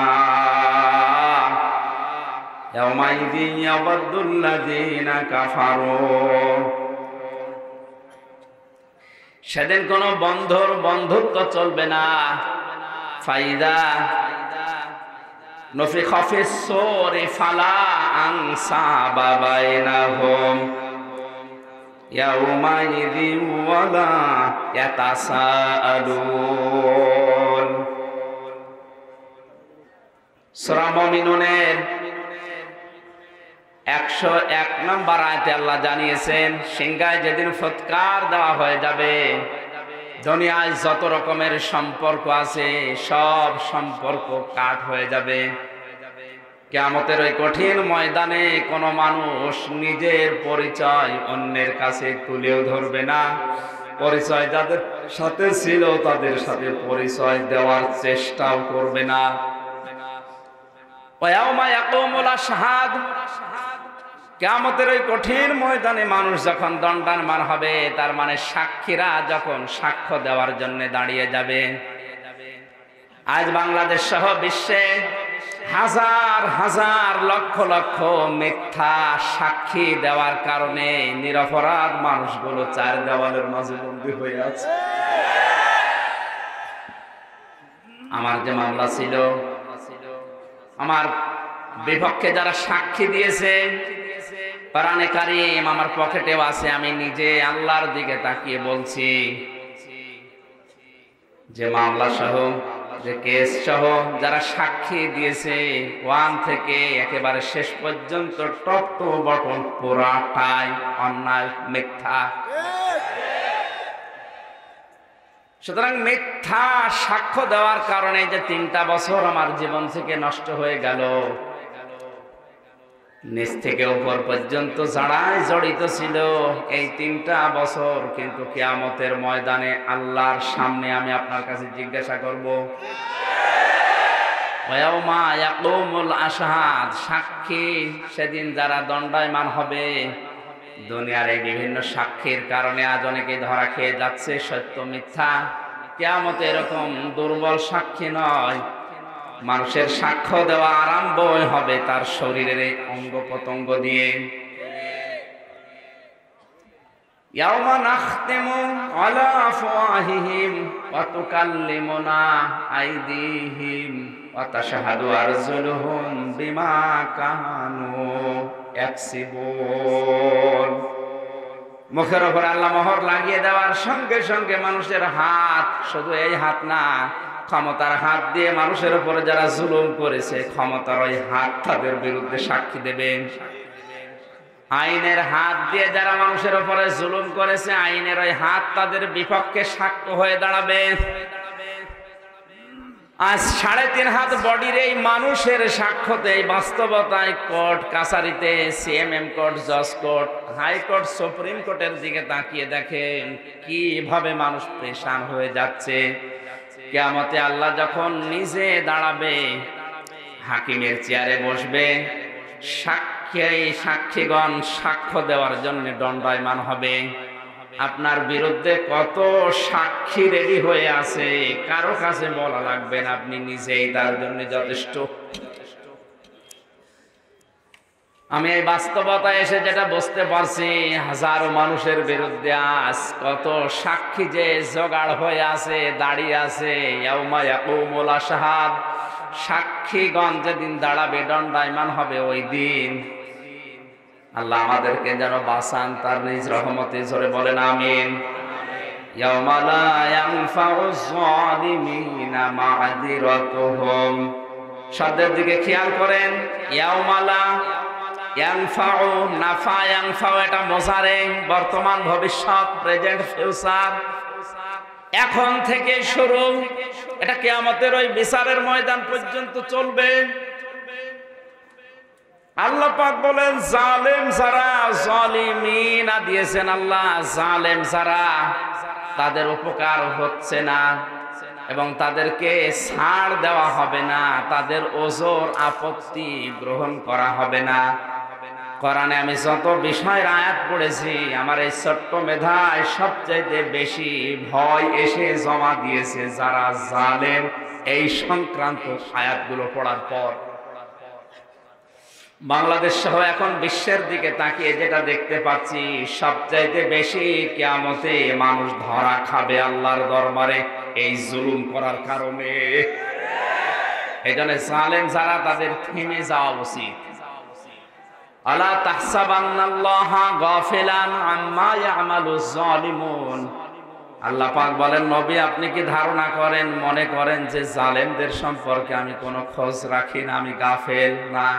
ইয়াউমাইযিন ইয়াবাদুল্লাযিনা কাফারু। সেদিন কোনো বন্ধুত্ব চলবে না। ফাইদা নফিখা ফিস সূরি ফালা আনসাবা বাইনাহুম ইয়াউমাইযিন ওয়ালা ইয়াতাসাআলুন। সূরা মুমিনুনের 101 নম্বর আয়াতে আল্লাহ জানিয়েছেন সিংহায় যেদিন ফুৎকার দেওয়া হয়ে যাবে, দুনিয়ায় যত রকমের সম্পর্ক আছে সব সম্পর্ক কাট হয়ে যাবে। কিয়ামতের ওই কঠিন ময়দানে কোনো মানুষ নিজের পরিচয় অন্যের কাছে তুলেও ধরবে না। পরিচয় যাদের সাথে ছিল তাদের সাথে পরিচয় দেওয়ার চেষ্টাও করবে না। ওয়ায়াউমা ইয়াকুমুল আশহাদ, কিয়ামতের ওই কঠিন ময়দানে মানুষ যখন দণ্ডায়মান হবে, তার মানে সাক্ষীরা যখন সাক্ষ্য দেওয়ার জন্য দাঁড়িয়ে যাবে। আজ বাংলাদেশ সহ বিশ্বে হাজার হাজার লক্ষ লক্ষ মিথ্যা সাক্ষী দেওয়ার কারণে নিরপরাধ মানুষগুলো চার দেওয়ালের মাঝে বন্দী হয়ে আছে। আমার যে মামলা ছিল, আমার বিপক্ষে যারা সাক্ষী দিয়েছে, কোরআনে কারীম আমার পকেটেও আছে। আমি নিজে আল্লাহর দিকে তাকিয়ে বলছি যে মামলা সহ, যে কেস সহ যারা সাক্ষী দিয়েছে 1 থেকে একেবারে শেষ পর্যন্ত টপ টু বটম পুরাটাই অন্যায়, মিথ্যা। সুতরাং মিথ্যা সাক্ষ্য দেওয়ার কারণে যে 3টা বছর আমার জীবন থেকে নষ্ট হয়ে গেল, নিচ থেকে উপর পর্যন্ত যারাই জড়িত ছিল, এই 3টা বছর কিন্তু কিয়ামতের ময়দানে আল্লাহর সামনে আমি আপনার কাছে জিজ্ঞাসা করব। ওয়ায়াউমা ইয়াকুমুল আশহাদ, সাক্ষী সেদিন যারা দণ্ডায়মান হবে। দুনিয়ার এই বিভিন্ন সাক্ষীর কারণে আজ অনেকেই ধরা খেয়ে যাচ্ছে, সত্য মিথ্যা। কিয়ামতে এরকম দুর্বল সাক্ষী নয়, মানুষের সাক্ষ্য দেওয়া আরম্ভ হবে তার শরীরের অঙ্গ প্রত্যঙ্গ দিয়ে। ইয়াউমা নাখতিমু আলা আফওয়াহিহিম ওয়া তুকাল্লিমুনা আইদিহিম ওয়া তাশহাদু আরজুলুহুম বিমা কানু ইয়াকসিবুন। মুখের উপর আল্লাহ মোহর লাগিয়ে দেওয়ার সঙ্গে সঙ্গে মানুষের হাত, শুধু এই হাত না, ক্ষমতার হাত দিয়ে মানুষের উপরে যারা জুলুম করেছে, ক্ষমতার ওই হাত তাদের বিরুদ্ধে সাক্ষী দেবেন। আইনের হাত দিয়ে যারা মানুষের উপরে জুলুম করেছে, আইনের ওই হাত তাদের বিপক্ষে সাক্ষ্য হয়ে দাঁড়াবে। আজ 3.5 হাত বডির এই মানুষের সাক্ষ্যতে, এই বাস্তবতায় কোর্ট কাছারিতে, সিএমএম কোর্ট, জজ কোর্ট, হাইকোর্ট, সুপ্রিম কোর্টের দিকে তাকিয়ে দেখেন কিভাবে মানুষ পেরেশান হয়ে যাচ্ছে। কিয়ামতে আল্লাহ যখন নিজে দাঁড়াবে, হাকিমের চেয়ারে বসবে, সাক্ষীগণ সাক্ষ্য দেওয়ার জন্য দণ্ডায়মান হবে। আপনার বিরুদ্ধে কত সাক্ষী রেডি হয়ে আছে, কারো কাছে বলা লাগবে না, আপনি নিজেই তার জন্য যথেষ্ট। আমি এই বাস্তবতায় এসে যেটা বুঝতে পারছি, হাজারো মানুষের বিরুদ্ধে আজ কত সাক্ষী যে জোগাড় হয়ে আছে, দাঁড়িয়ে আছে। ইয়াউমা ইয়াকুমুল আশহাদ, সাক্ষীগণ যেদিন দাঁড়াবে, দণ্ডায়মান হবে ওই দিন। আল্লাহ আমাদেরকে যেন বাঁচান তার নিজ রহমতে, জোরে বলেন আমিন। ইয়াউমা লা ইয়ানফাউয যালিমিনা মা'যিরাতুহুম, শব্দের দিকে খেয়াল করেন। ইয়াউমা লা ইয়ানফাউ, নাফা ইয়ানফাউ এটা মোজারে, বর্তমান ভবিষ্যৎ, প্রেজেন্ট ফিউচার। এখন থেকে শুরু, এটা কিয়ামতের ওই বিচারের ময়দান পর্যন্ত চলবে। আল্লাহ পাক বলেন জালেম যারা, জালিমিনা দিয়েছেন আল্লাহ, জালেম যারা তাদের উপকার হচ্ছে না এবং তাদেরকে ছাড় দেওয়া হবে না, তাদের ওজর আপত্তি গ্রহণ করা হবে না। কোরআনে আমি যত বিষয়ের আয়াত পড়েছি, আমার এই ছোট্ট মেধায় সবচাইতে বেশি ভয় এসে জমা দিয়েছে যারা জালেম, এই সংক্রান্ত আয়াতগুলো পড়ার পর। বাংলাদেশ সহ এখন বিশ্বের দিকে তাকিয়ে যেটা দেখতে পাচ্ছি, সবচাইতে বেশি কিয়ামতে মানুষ ধরা খাবে আল্লাহর দরবারে এই জুলুম করার কারণে। এই জন্য জালেম যারা, তাদের থেমে যাওয়া উচিত। আলা তাহসাবান্নাল্লাহা গাফিলান আম্মা ইয়ামালুজ জালিমুন। আল্লাহ পাক বলেন, নবী আপনি কি ধারণা করেন, মনে করেন যে জালেমদের সম্পর্কে আমি কোনো খোঁজ রাখি না, আমি গাফেল? না,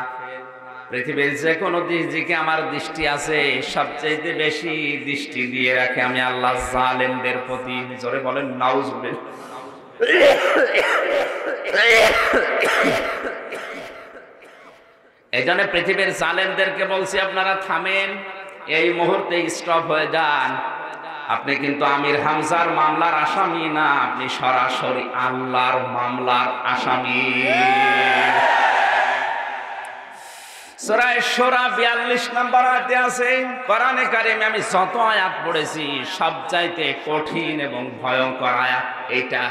পৃথিবীর যে কোনো দিকে আমার দৃষ্টি আছে, সবচেয়ে বেশি দৃষ্টি দিয়ে রাখে আমি আল্লাহ জালেমদের প্রতি। জোরে বলেন নাউজুবিল্লাহ। এই জন্য পৃথিবীর জালেমদেরকে বলছি আপনারা থামেন, এই মুহূর্তে স্টপ হয়ে যান। আপনি কিন্তু আমির হামজার মামলার আসামি না, আপনি সরাসরি আল্লাহর মামলার আসামি। সূরা শুরা 42 নম্বর আয়াতে আছে, কোরআনে কারিমে আমি যত আয়াত পড়েছি সবচাইতে কঠিন এবং ভয়ঙ্কর আয়াত এটা।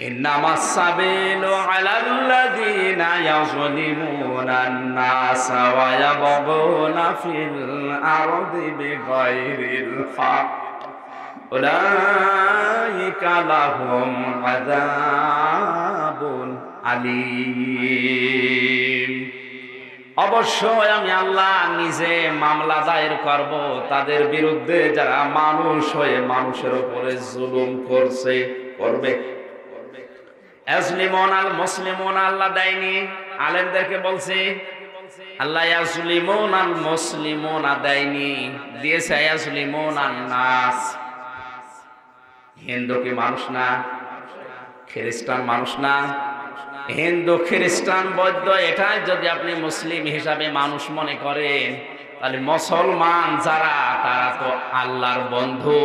ইন্নামাস সাবিলু আলাল্লাযীনা ইয়াযলিমুনান নাসা ওয়া ইয়াবগুনা ফিল আরদি বিগাইরিল হক উলাইকা লাহুম আযাবুন আলীম। অবশ্যই আমি আল্লাহ নিজে মামলা দায়ের করব তাদের বিরুদ্ধে যারা মানুষ হয়ে মানুষের উপরে জুলুম করছে, করবে। ইয়াজলিমুন আল মুসলিমুন আল্লাহ দেয়নি, আলেমদেরকে বলছে আল্লাহ ইয়াজলিমুন আল মুসলিমুন দেয়নি, দিয়েছে ইয়াজলিমুন আন নাস। হিন্দু কি মানুষ না? খ্রিস্টান মানুষ না? হিন্দু খ্রিস্টান বৌদ্ধ এটাই যদি আপনি মুসলিম হিসাবে মানুষ মনে করেন, তাহলে মুসলমান যারা তারা তো আল্লাহর বন্ধু,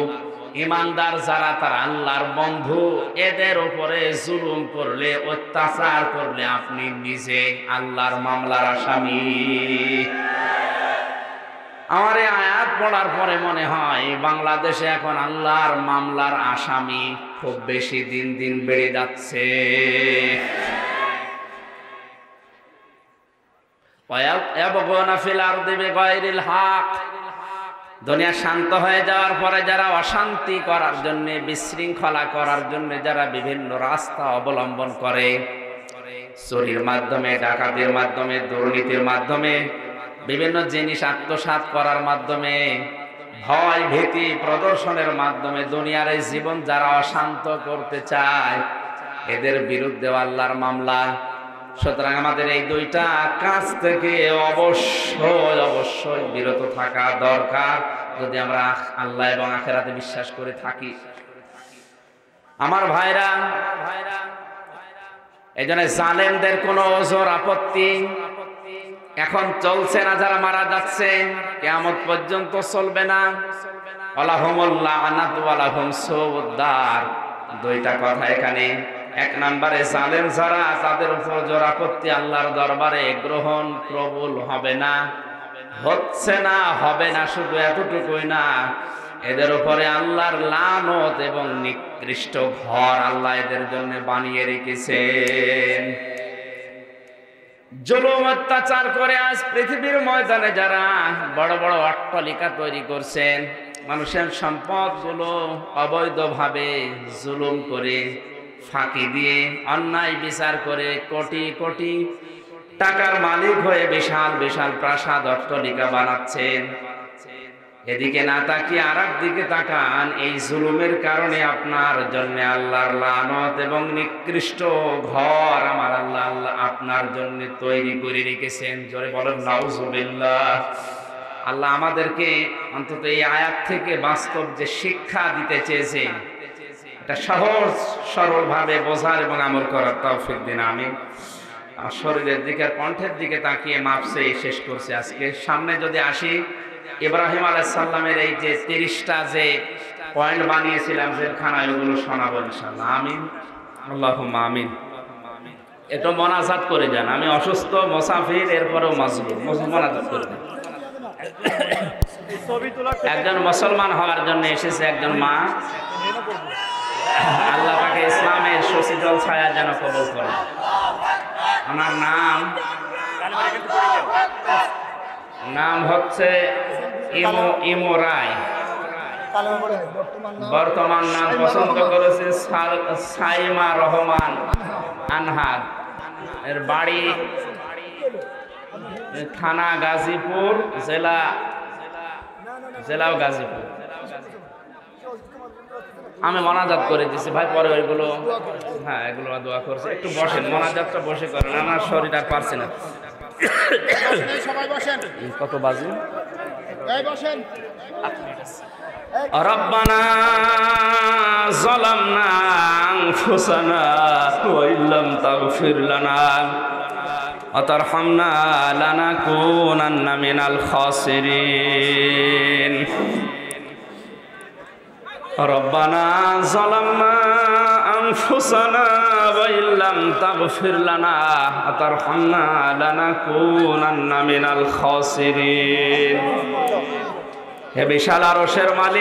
ইমানদার যারা তারা আল্লাহর বন্ধু। এদের উপরে জুলুম করলে, অত্যাচার করলে আপনি নিজে আল্লাহর মামলার আসামি। আমার এই আয়াত পড়ার পরে মনে হয় বাংলাদেশে এখন আল্লাহর মামলার আসামি খুব বেশি দিন দিন বেড়ে যাচ্ছে। দুনিয়া শান্ত হয়ে যাওয়ার পরে যারা অশান্তি করার জন্য, বিশৃঙ্খলা করার জন্য যারা বিভিন্ন রাস্তা অবলম্বন করে, চুরির মাধ্যমে, ডাকাতির মাধ্যমে, দুর্নীতির মাধ্যমে, বিভিন্ন জিনিস আত্মসাৎ করার মাধ্যমে, ভয় ভীতি প্রদর্শনের মাধ্যমে দুনিয়ার এই জীবন যারা অশান্ত করতে চায়, এদের বিরুদ্ধে আল্লাহর মামলা। সুতরাং আমাদের এই দুইটা কাজ থেকে অবশ্যই বিরত থাকা দরকার, যদি আমরা আল্লাহ এবং আখিরাতে বিশ্বাস করে থাকি। আমার ভাইরা, এই জন্য জালেমদের কোনো ওজর আপত্তি এখন চলছে না, যারা মারা যাচ্ছে কিয়ামত পর্যন্ত চলবে না। ওয়ালাহুমুল লাআনাতু ওয়ালাহুম সুউদ দার। দুইটা কথা এখানে। এক নম্বরে জালেম যারা, তাদের উপর জোর আপত্তি আল্লাহর দরবারে গ্রহণ কবুল হবে না, হচ্ছে না, হবে না। শুধু এতটুকুই না, এদের উপরে আল্লাহর লানত এবং নিকৃষ্ট ঘর আল্লাহ এদের জন্য বানিয়ে রেখেছেন। জুলুম অত্যাচার করে আজ পৃথিবীর ময়দানে যারা বড় বড় অট্টালিকা তৈরি করছেন, মানুষের সম্পদগুলো অবৈধভাবে জুলুম করে, ফাঁকি দিয়ে, অন্যায় বিচার করে কোটি কোটি টাকার মালিক হয়ে বিশাল বিশাল প্রাসাদ অট্টালিকা বানাচ্ছেন। এদিকে না তাকিয়ে আরেক দিকে তাকান। এই জুলুমের কারণে আপনার জন্য আল্লাহর লানত এবং নিকৃষ্ট ঘর আমার আল্লাহ আপনার জন্য তৈরি করে রেখেছেন। জোরে বলেন নাউজুবিল্লাহ। আল্লাহ আমাদেরকে অন্তত এই আয়াত থেকে বাস্তব যে শিক্ষা দিতে চেয়েছেন, একটা সহজ সরল ভাবে বোঝার এবং আমল করার তৌফিক দিন আমিন। আর শরীরের দিকে আর কণ্ঠের দিকে তাকিয়ে মাপসে শেষ করছে আজকে। সামনে যদি আসি, ইব্রাহিম আলাইহিস সালামের এই যে 30টা যে পয়েন্ট বানিয়েছিলাম জেলখানায়, ওগুলো শোনাবো ইনশাআল্লাহ। আমিন, আল্লাহুম্মা আমিন। একটু মোনাজাত করে যান। আমি অসুস্থ, মুসাফির, এরপরেও মাজলুম, মোনাজাত করে দেন। একজন মুসলমান হওয়ার জন্য এসেছে একজন মা। আল্লাহ তাকে ইসলামের শশীতল ছায়া যেন কবুল করে। আমার নাম হচ্ছে ইমো রায়। বর্তমান নাম পছন্দ করেছে সাইমা রহমান আনহার। এর বাড়ি থানা গাজীপুর, জেলাও গাজীপুর। আমি মোনাজাত করে দিচ্ছি ভাই, পরে ওইগুলো হ্যাঁ এগুলো দোয়া করছে। একটু বসেন, মোনাজাতটা বসে করেন, আমার শরীর আর পারছে না। কত বাজে? রব্বানা যালামনা আনফুসানা ওয়া ইল্লাম তাগফির লানা ওয়া তারহামনা লানাকুনান্না মিনাল খাসিরিন। রব্বানা যালামনা আনফুসানা ওয়া ইল্লাম তাগফির লানা ওয়া তারহামনা লানাকুনান্না মিনাল খাসিরিন। হে বিশাল আরশের মালিক,